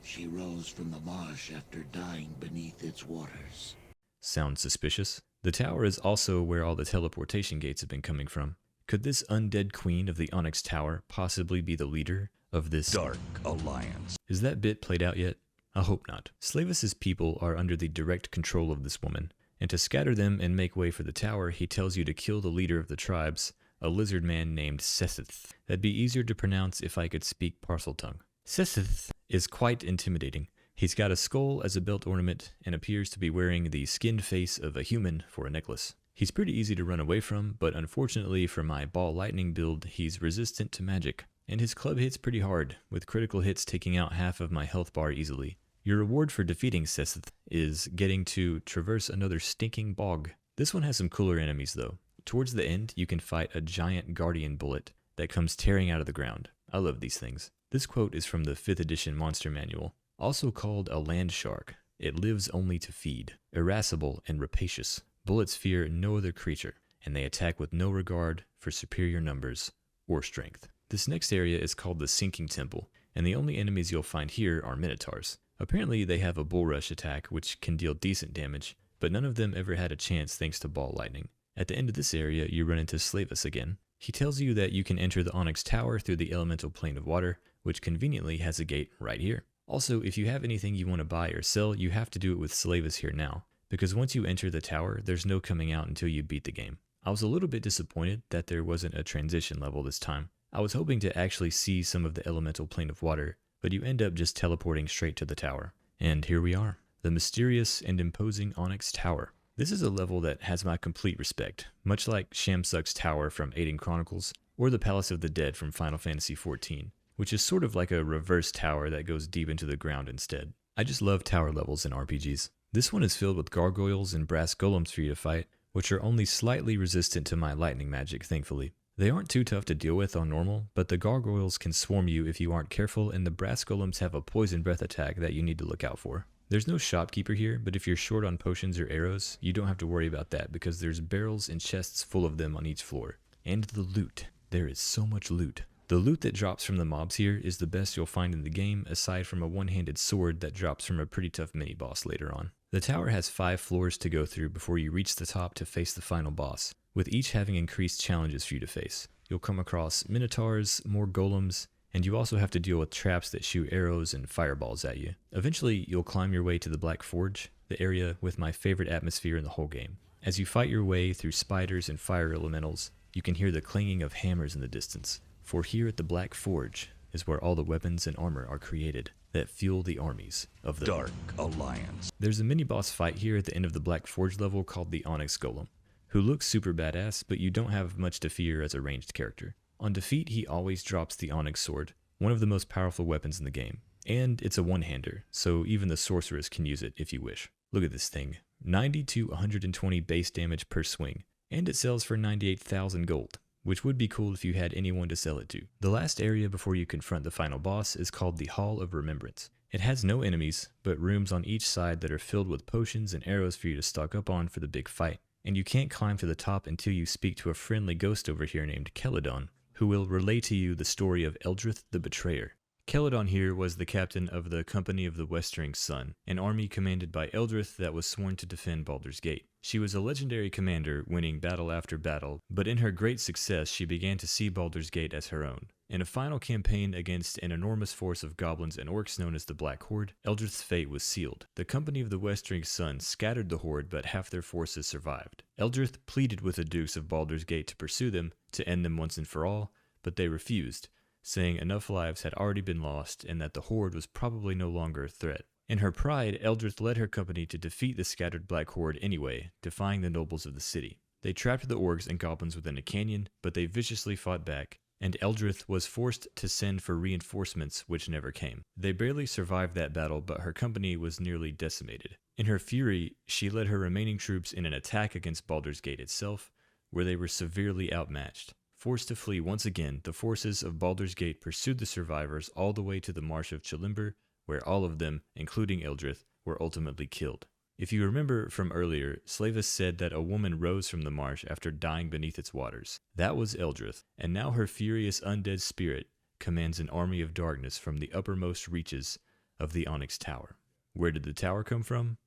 She rose from the marsh after dying beneath its waters. Sounds suspicious. The tower is also where all the teleportation gates have been coming from. Could this undead queen of the Onyx Tower possibly be the leader of this Dark Alliance? Is that bit played out yet? I hope not. Slavis's people are under the direct control of this woman, and to scatter them and make way for the tower, he tells you to kill the leader of the tribes, a lizard man named Sethith. That'd be easier to pronounce if I could speak Parseltongue. Sethith is quite intimidating. He's got a skull as a belt ornament and appears to be wearing the skinned face of a human for a necklace. He's pretty easy to run away from, but unfortunately for my ball lightning build, he's resistant to magic. And his club hits pretty hard, with critical hits taking out half of my health bar easily. Your reward for defeating Sethith is getting to traverse another stinking bog. This one has some cooler enemies though. Towards the end, you can fight a giant guardian bullet that comes tearing out of the ground. I love these things. This quote is from the 5th edition monster manual. Also called a land shark, it lives only to feed, irascible and rapacious, Bullets fear no other creature, and they attack with no regard for superior numbers or strength. This next area is called the Sinking Temple, and the only enemies you'll find here are minotaurs. Apparently they have a bull rush attack which can deal decent damage, but none of them ever had a chance thanks to ball lightning. At the end of this area, you run into Slavus again. He tells you that you can enter the Onyx Tower through the elemental plane of water, which conveniently has a gate right here. Also, if you have anything you want to buy or sell, you have to do it with Slavus here now, because once you enter the tower, there's no coming out until you beat the game. I was a little bit disappointed that there wasn't a transition level this time. I was hoping to actually see some of the elemental plane of water, but you end up just teleporting straight to the tower. And here we are, the mysterious and imposing Onyx Tower. This is a level that has my complete respect, much like Shamsuck's Tower from Aiden Chronicles, or the Palace of the Dead from Final Fantasy XIV, which is sort of like a reverse tower that goes deep into the ground instead. I just love tower levels in RPGs. This one is filled with gargoyles and brass golems for you to fight, which are only slightly resistant to my lightning magic, thankfully. They aren't too tough to deal with on normal, but the gargoyles can swarm you if you aren't careful, and the brass golems have a poison breath attack that you need to look out for. There's no shopkeeper here, but if you're short on potions or arrows, you don't have to worry about that because there's barrels and chests full of them on each floor. And the loot. There is so much loot. The loot that drops from the mobs here is the best you'll find in the game, aside from a one-handed sword that drops from a pretty tough mini-boss later on. The tower has 5 floors to go through before you reach the top to face the final boss, with each having increased challenges for you to face. You'll come across minotaurs, more golems, and you also have to deal with traps that shoot arrows and fireballs at you. Eventually, you'll climb your way to the Black Forge, the area with my favorite atmosphere in the whole game. As you fight your way through spiders and fire elementals, you can hear the clanging of hammers in the distance. For here at the Black Forge is where all the weapons and armor are created that fuel the armies of the Dark Alliance. There's a mini-boss fight here at the end of the Black Forge level called the Onyx Golem, who looks super badass, but you don't have much to fear as a ranged character. On defeat, he always drops the Onyx Sword, one of the most powerful weapons in the game. And it's a one-hander, so even the sorceress can use it if you wish. Look at this thing. 90 to 120 base damage per swing, and it sells for 98,000 gold, which would be cool if you had anyone to sell it to. The last area before you confront the final boss is called the Hall of Remembrance. It has no enemies, but rooms on each side that are filled with potions and arrows for you to stock up on for the big fight. And you can't climb to the top until you speak to a friendly ghost over here named Celadon, who will relay to you the story of Eldrith the Betrayer. Celadon here was the captain of the Company of the Westering Sun, an army commanded by Eldrith that was sworn to defend Baldur's Gate. She was a legendary commander, winning battle after battle, but in her great success she began to see Baldur's Gate as her own. In a final campaign against an enormous force of goblins and orcs known as the Black Horde, Eldrith's fate was sealed. The Company of the Westering Sun scattered the Horde, but half their forces survived. Eldrith pleaded with the Dukes of Baldur's Gate to pursue them, to end them once and for all, but they refused, saying enough lives had already been lost and that the Horde was probably no longer a threat. In her pride, Eldrith led her company to defeat the scattered Black Horde anyway, defying the nobles of the city. They trapped the orcs and goblins within a canyon, but they viciously fought back, and Eldrith was forced to send for reinforcements which never came. They barely survived that battle, but her company was nearly decimated. In her fury, she led her remaining troops in an attack against Baldur's Gate itself, where they were severely outmatched. Forced to flee once again, the forces of Baldur's Gate pursued the survivors all the way to the Marsh of Chilimber, where all of them, including Eldrith, were ultimately killed. If you remember from earlier, Slavus said that a woman rose from the marsh after dying beneath its waters. That was Eldrith, and now her furious undead spirit commands an army of darkness from the uppermost reaches of the Onyx Tower. Where did the tower come from?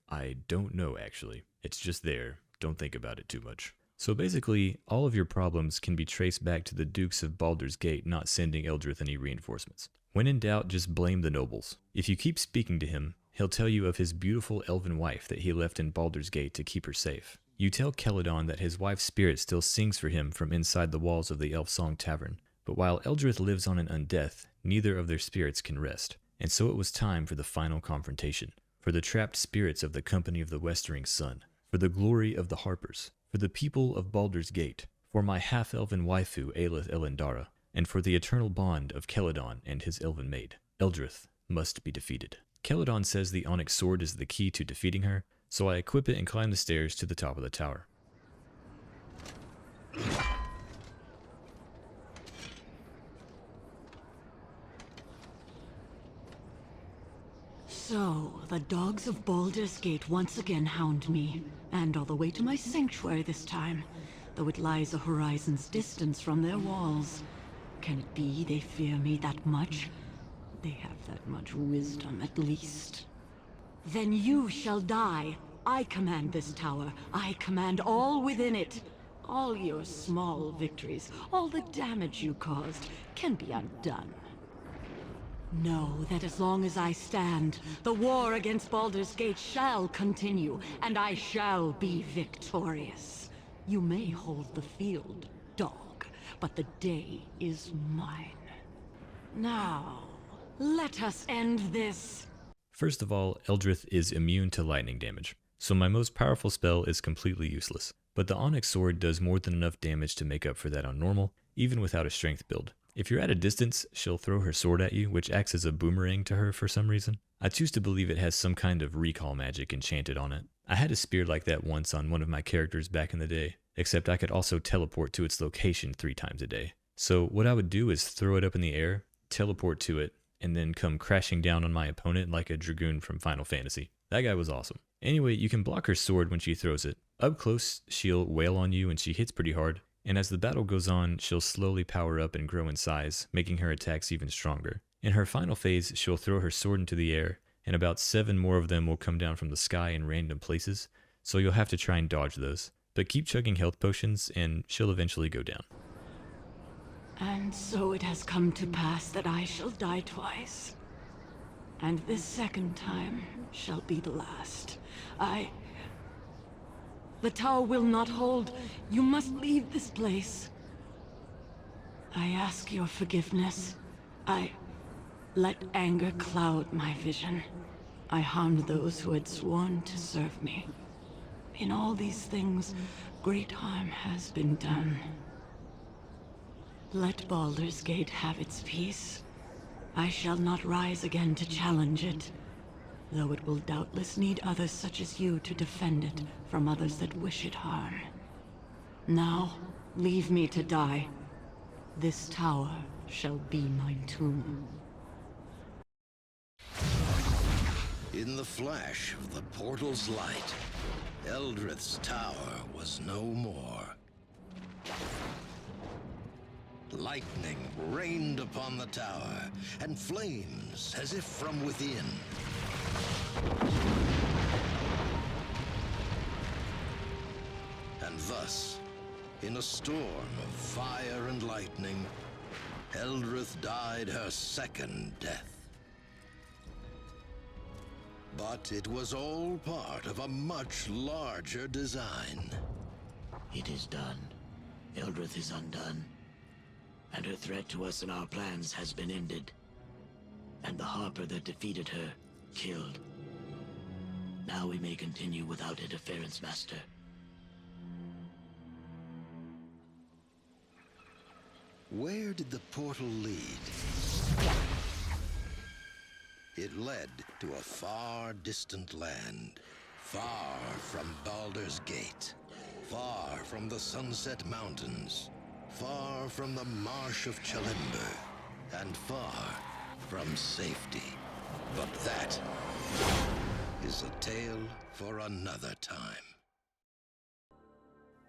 I don't know, actually. It's just there. Don't think about it too much. So basically, all of your problems can be traced back to the Dukes of Baldur's Gate not sending Eldrith any reinforcements. When in doubt, just blame the nobles. If you keep speaking to him, he'll tell you of his beautiful elven wife that he left in Baldur's Gate to keep her safe. You tell Celadon that his wife's spirit still sings for him from inside the walls of the Elf Song Tavern, but while Eldrith lives on an undeath, neither of their spirits can rest. And so it was time for the final confrontation, for the trapped spirits of the Company of the Westering Sun, for the glory of the Harpers, for the people of Baldur's Gate, for my half-elven waifu Aelith Elendara, and for the eternal bond of Celadon and his elven maid. Eldrith must be defeated. Celadon says the Onyx Sword is the key to defeating her, so I equip it and climb the stairs to the top of the tower. So, the dogs of Baldur's Gate once again hound me, and all the way to my sanctuary this time, though it lies a horizon's distance from their walls. Can it be they fear me that much? They have that much wisdom, at least. Then you shall die. I command this tower. I command all within it. All your small victories, all the damage you caused, can be undone. Know that as long as I stand, the war against Baldur's Gate shall continue, and I shall be victorious. You may hold the field, dog, but the day is mine. Now, let us end this. First of all, Eldrith is immune to lightning damage, so my most powerful spell is completely useless. But the Onyx Sword does more than enough damage to make up for that on normal, even without a strength build. If you're at a distance, she'll throw her sword at you, which acts as a boomerang to her for some reason. I choose to believe it has some kind of recall magic enchanted on it. I had a spear like that once on one of my characters back in the day, except I could also teleport to its location 3 times a day. So what I would do is throw it up in the air, teleport to it, and then come crashing down on my opponent like a dragoon from Final Fantasy. That guy was awesome. Anyway, you can block her sword when she throws it. Up close, she'll wail on you and she hits pretty hard, and as the battle goes on, she'll slowly power up and grow in size, making her attacks even stronger. In her final phase, she'll throw her sword into the air, and about 7 more of them will come down from the sky in random places, so you'll have to try and dodge those. But keep chugging health potions, and she'll eventually go down. And so it has come to pass that I shall die twice. And this second time shall be the last. The tower will not hold. You must leave this place. I ask your forgiveness. I let anger cloud my vision. I harmed those who had sworn to serve me. In all these things, great harm has been done. Let Baldur's Gate have its peace. I shall not rise again to challenge it, though it will doubtless need others such as you to defend it from others that wish it harm. Now, leave me to die. This tower shall be my tomb. In the flash of the portal's light, Eldrith's tower was no more. Lightning rained upon the tower, and flames as if from within. And thus, in a storm of fire and lightning, Eldrith died her second death. But it was all part of a much larger design. It is done. Eldrith is undone. And her threat to us and our plans has been ended. And the Harper that defeated her, killed. Now we may continue without interference, Master. Where did the portal lead? It led to a far distant land, far from Baldur's Gate, far from the Sunset Mountains, far from the Marsh of Chalimber, and far from safety. But that is a tale for another time.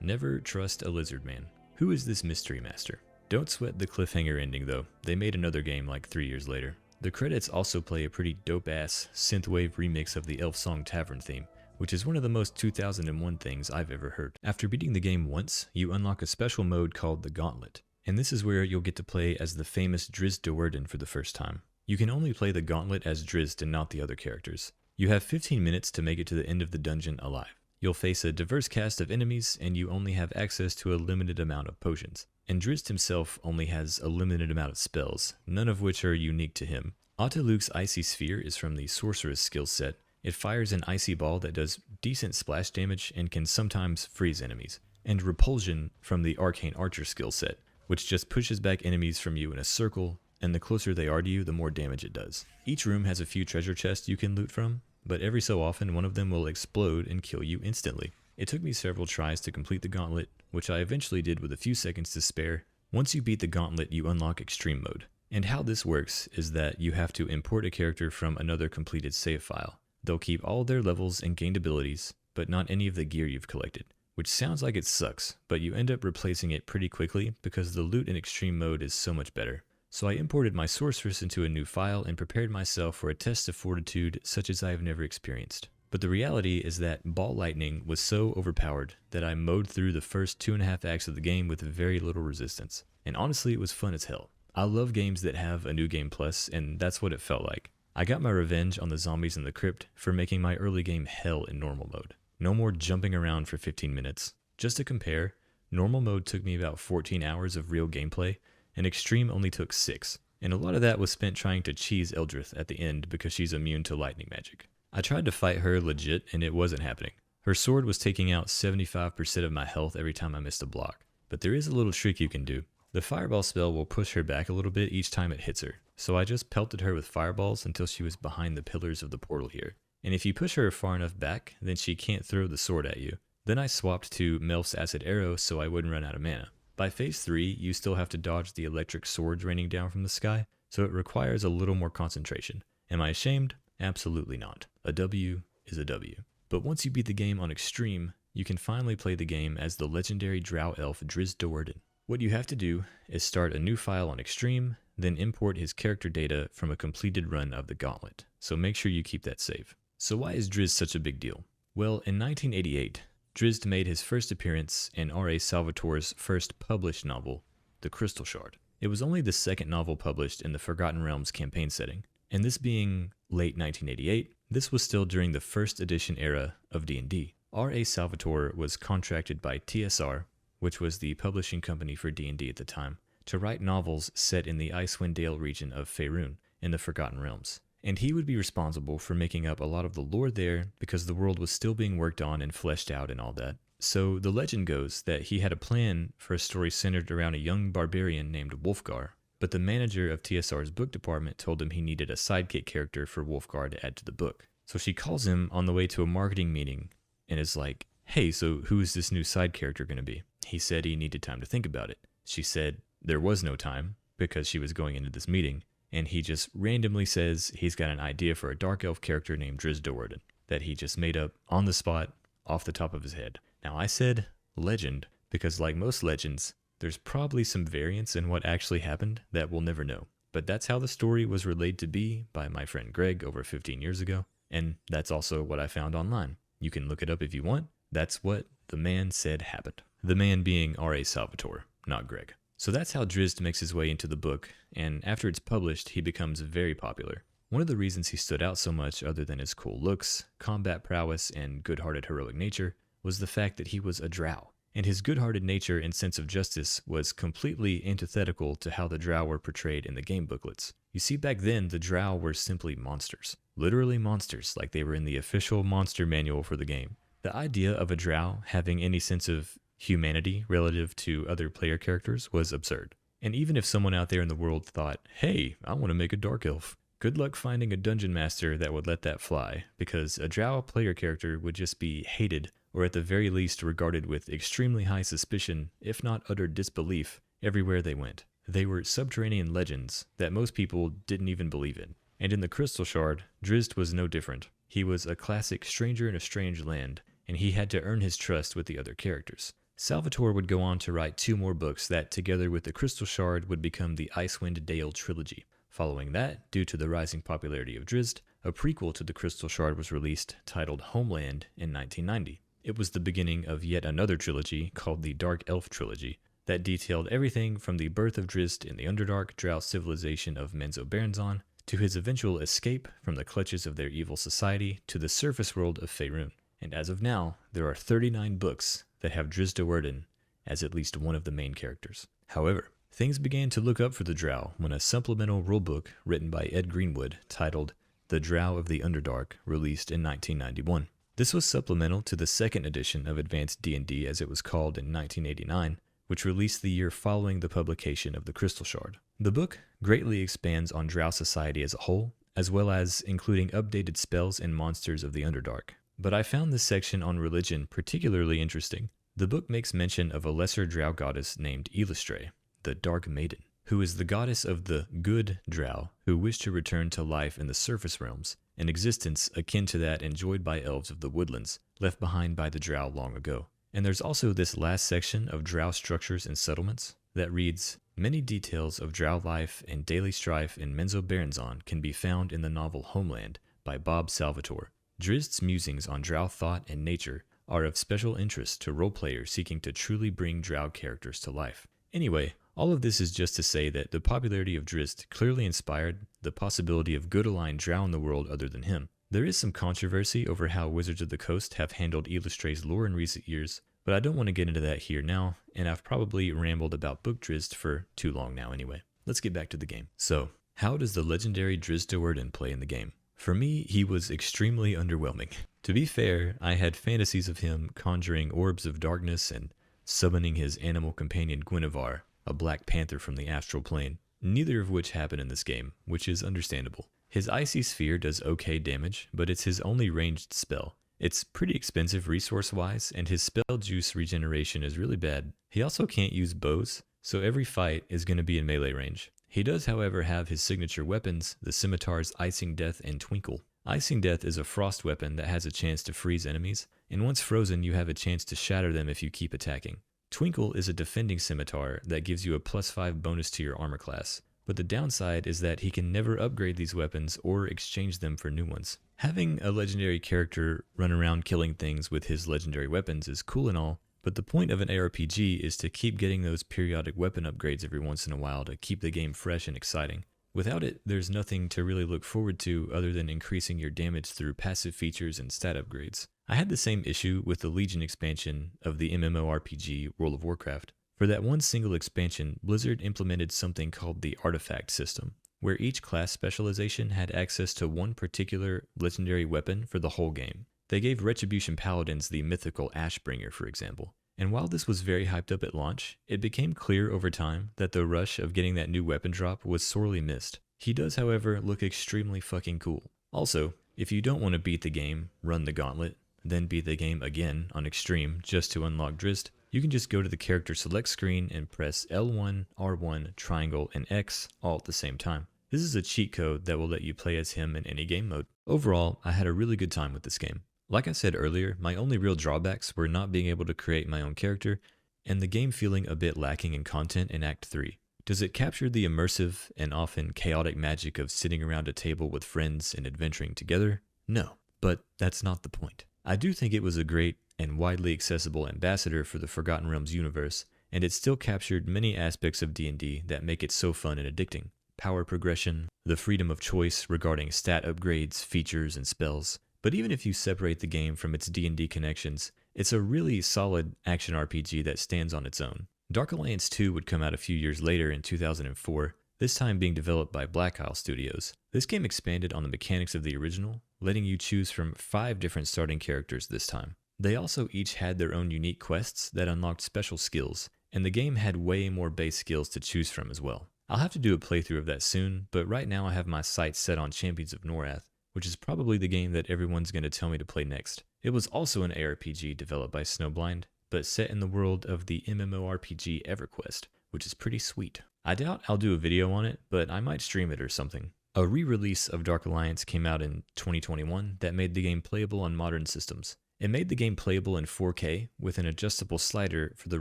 Never trust a lizard man. Who is this mystery master? Don't sweat the cliffhanger ending though. They made another game like 3 years later. The credits also play a pretty dope-ass synthwave remix of the Elf Song Tavern theme, which is one of the most 2001 things I've ever heard. After beating the game once, you unlock a special mode called the Gauntlet, and this is where you'll get to play as the famous Drizzt Do'Urden for the first time. You can only play the Gauntlet as Drizzt and not the other characters. You have 15 minutes to make it to the end of the dungeon alive. You'll face a diverse cast of enemies, and you only have access to a limited amount of potions. And Drizzt himself only has a limited amount of spells, none of which are unique to him. Ataluk's Icy Sphere is from the Sorceress skill set. It fires an icy ball that does decent splash damage and can sometimes freeze enemies. And Repulsion from the Arcane Archer skill set, which just pushes back enemies from you in a circle, and the closer they are to you, the more damage it does. Each room has a few treasure chests you can loot from, but every so often one of them will explode and kill you instantly. It took me several tries to complete the Gauntlet, which I eventually did with a few seconds to spare. Once you beat the Gauntlet, you unlock Extreme Mode. And how this works is that you have to import a character from another completed save file. They'll keep all their levels and gained abilities, but not any of the gear you've collected. Which sounds like it sucks, but you end up replacing it pretty quickly because the loot in extreme mode is so much better. So I imported my sorceress into a new file and prepared myself for a test of fortitude such as I have never experienced. But the reality is that ball lightning was so overpowered that I mowed through the first 2.5 acts of the game with very little resistance. And honestly, it was fun as hell. I love games that have a new game plus, and that's what it felt like. I got my revenge on the zombies in the crypt for making my early game hell in normal mode. No more jumping around for 15 minutes. Just to compare, normal mode took me about 14 hours of real gameplay, and extreme only took 6. And a lot of that was spent trying to cheese Eldrith at the end because she's immune to lightning magic. I tried to fight her legit and it wasn't happening. Her sword was taking out 75% of my health every time I missed a block. But there is a little trick you can do. The fireball spell will push her back a little bit each time it hits her, so I just pelted her with fireballs until she was behind the pillars of the portal here. And if you push her far enough back, then she can't throw the sword at you. Then I swapped to Melf's acid arrow so I wouldn't run out of mana. By phase 3, you still have to dodge the electric swords raining down from the sky, so it requires a little more concentration. Am I ashamed? Absolutely not. A W is a W. But once you beat the game on extreme, you can finally play the game as the legendary drow elf Drizzt Do'Urden. What you have to do is start a new file on extreme, then import his character data from a completed run of the gauntlet, so make sure you keep that safe. So why is Drizzt such a big deal? Well, in 1988, Drizzt made his first appearance in R.A. Salvatore's first published novel, The Crystal Shard. It was only the second novel published in the Forgotten Realms campaign setting, and this being late 1988, this was still during the first edition era of D&D. R.A. Salvatore was contracted by TSR, which was the publishing company for D&D at the time, to write novels set in the Icewind Dale region of Faerun in the Forgotten Realms. And he would be responsible for making up a lot of the lore there because the world was still being worked on and fleshed out and all that. So the legend goes that he had a plan for a story centered around a young barbarian named Wulfgar, but the manager of TSR's book department told him he needed a sidekick character for Wulfgar to add to the book. So she calls him on the way to a marketing meeting and is like, "Hey, so who is this new side character going to be?" He said he needed time to think about it. She said there was no time because she was going into this meeting. And he just randomly says he's got an idea for a dark elf character named Drizzt Do'Urden that he just made up on the spot off the top of his head. Now I said legend because like most legends, there's probably some variance in what actually happened that we'll never know. But that's how the story was relayed to be by my friend Greg over 15 years ago. And that's also what I found online. You can look it up if you want. That's what the man said happened. The man being R.A. Salvatore, not Greg. So that's how Drizzt makes his way into the book, and after it's published, he becomes very popular. One of the reasons he stood out so much, other than his cool looks, combat prowess, and good-hearted heroic nature, was the fact that he was a drow. And his good-hearted nature and sense of justice was completely antithetical to how the drow were portrayed in the game booklets. You see, back then, the drow were simply monsters. Literally monsters, like they were in the official monster manual for the game. The idea of a drow having any sense of humanity relative to other player characters was absurd. And even if someone out there in the world thought, "Hey, I want to make a dark elf," good luck finding a dungeon master that would let that fly, because a drow player character would just be hated, or at the very least regarded with extremely high suspicion, if not utter disbelief, everywhere they went. They were subterranean legends that most people didn't even believe in. And in the Crystal Shard, Drizzt was no different. He was a classic stranger in a strange land, and he had to earn his trust with the other characters. Salvatore would go on to write 2 more books that, together with the Crystal Shard, would become the Icewind Dale trilogy. Following that, due to the rising popularity of Drizzt, a prequel to the Crystal Shard was released titled Homeland in 1990. It was the beginning of yet another trilogy called the Dark Elf Trilogy that detailed everything from the birth of Drizzt in the Underdark drow civilization of Menzoberranzan to his eventual escape from the clutches of their evil society to the surface world of Faerun. And as of now, there are 39 books that have Drizzt Do'Urden as at least one of the main characters. However, things began to look up for the drow when a supplemental rulebook written by Ed Greenwood titled The Drow of the Underdark released in 1991. This was supplemental to the second edition of Advanced D&D as it was called in 1989, which released the year following the publication of the Crystal Shard. The book greatly expands on drow society as a whole, as well as including updated spells and monsters of the Underdark. But I found this section on religion particularly interesting. The book makes mention of a lesser drow goddess named Elistre, the Dark Maiden, who is the goddess of the good drow who wish to return to life in the surface realms, an existence akin to that enjoyed by elves of the woodlands, left behind by the drow long ago. And there's also this last section of drow structures and settlements that reads, "Many details of drow life and daily strife in Menzoberranzan can be found in the novel Homeland by Bob Salvatore. Drizd's musings on drow thought and nature are of special interest to roleplayers seeking to truly bring drow characters to life." Anyway, all of this is just to say that the popularity of Drizzt clearly inspired the possibility of good aligned drow in the world other than him. There is some controversy over how Wizards of the Coast have handled Illustre's lore in recent years, but I don't want to get into that here now, and I've probably rambled about Book Drizzt for too long now anyway. Let's get back to the game. So, how does the legendary Drizzt play in the game? For me, he was extremely underwhelming. To be fair, I had fantasies of him conjuring orbs of darkness and summoning his animal companion Guinevere, a black panther from the astral plane, neither of which happen in this game, which is understandable. His icy sphere does okay damage, but it's his only ranged spell. It's pretty expensive resource-wise, and his spell juice regeneration is really bad. He also can't use bows, so every fight is going to be in melee range. He does, however, have his signature weapons, the scimitars Icing Death and Twinkle. Icing Death is a frost weapon that has a chance to freeze enemies, and once frozen you have a chance to shatter them if you keep attacking. Twinkle is a defending scimitar that gives you a +5 bonus to your armor class, but the downside is that he can never upgrade these weapons or exchange them for new ones. Having a legendary character run around killing things with his legendary weapons is cool and all, but the point of an ARPG is to keep getting those periodic weapon upgrades every once in a while to keep the game fresh and exciting. Without it, there's nothing to really look forward to other than increasing your damage through passive features and stat upgrades. I had the same issue with the Legion expansion of the MMORPG World of Warcraft. For that one single expansion, Blizzard implemented something called the Artifact system, where each class specialization had access to one particular legendary weapon for the whole game. They gave Retribution Paladins the mythical Ashbringer, for example. And while this was very hyped up at launch, it became clear over time that the rush of getting that new weapon drop was sorely missed. He does, however, look extremely fucking cool. Also, if you don't want to beat the game, run the gauntlet, then beat the game again on Extreme just to unlock Drizzt, you can just go to the character select screen and press L1, R1, triangle, and X all at the same time. This is a cheat code that will let you play as him in any game mode. Overall, I had a really good time with this game. Like I said earlier, my only real drawbacks were not being able to create my own character, and the game feeling a bit lacking in content in Act 3. Does it capture the immersive and often chaotic magic of sitting around a table with friends and adventuring together? No, but that's not the point. I do think it was a great and widely accessible ambassador for the Forgotten Realms universe, and it still captured many aspects of D&D that make it so fun and addicting. Power progression, the freedom of choice regarding stat upgrades, features, and spells. But even if you separate the game from its D&D connections, it's a really solid action RPG that stands on its own. Dark Alliance 2 would come out a few years later in 2004, this time being developed by Black Isle Studios. This game expanded on the mechanics of the original, letting you choose from 5 different starting characters this time. They also each had their own unique quests that unlocked special skills, and the game had way more base skills to choose from as well. I'll have to do a playthrough of that soon, but right now I have my sights set on Champions of Norath, which is probably the game that everyone's going to tell me to play next. It was also an ARPG developed by Snowblind, but set in the world of the MMORPG EverQuest, which is pretty sweet. I doubt I'll do a video on it, but I might stream it or something. A re-release of Dark Alliance came out in 2021 that made the game playable on modern systems. It made the game playable in 4K with an adjustable slider for the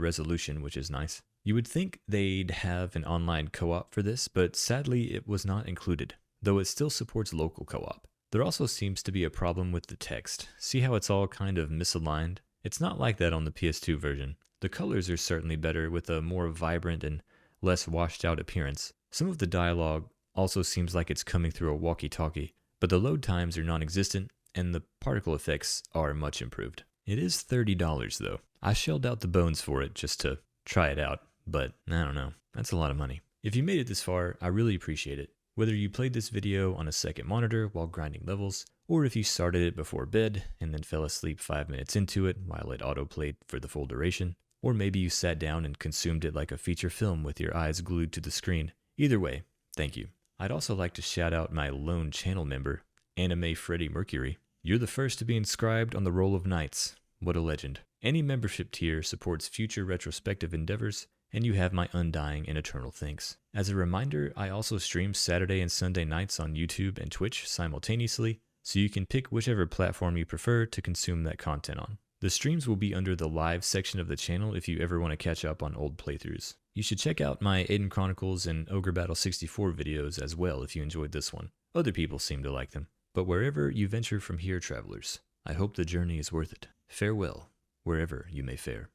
resolution, which is nice. You would think they'd have an online co-op for this, but sadly it was not included, though it still supports local co-op. There also seems to be a problem with the text. See how it's all kind of misaligned? It's not like that on the PS2 version. The colors are certainly better with a more vibrant and less washed out appearance. Some of the dialogue also seems like it's coming through a walkie-talkie, but the load times are non-existent and the particle effects are much improved. It is $30 though. I shelled out the bones for it just to try it out, but I don't know. That's a lot of money. If you made it this far, I really appreciate it. Whether you played this video on a second monitor while grinding levels, or if you started it before bed and then fell asleep 5 minutes into it while it autoplayed for the full duration, or maybe you sat down and consumed it like a feature film with your eyes glued to the screen. Either way, thank you. I'd also like to shout out my lone channel member, Anime Freddie Mercury. You're the first to be inscribed on the Roll of Knights. What a legend. Any membership tier supports future retrospective endeavors, and you have my undying and eternal thanks. As a reminder, I also stream Saturday and Sunday nights on YouTube and Twitch simultaneously, so you can pick whichever platform you prefer to consume that content on. The streams will be under the live section of the channel if you ever want to catch up on old playthroughs. You should check out my Aiden Chronicles and Ogre Battle 64 videos as well if you enjoyed this one. Other people seem to like them. But wherever you venture from here, travelers, I hope the journey is worth it. Farewell, wherever you may fare.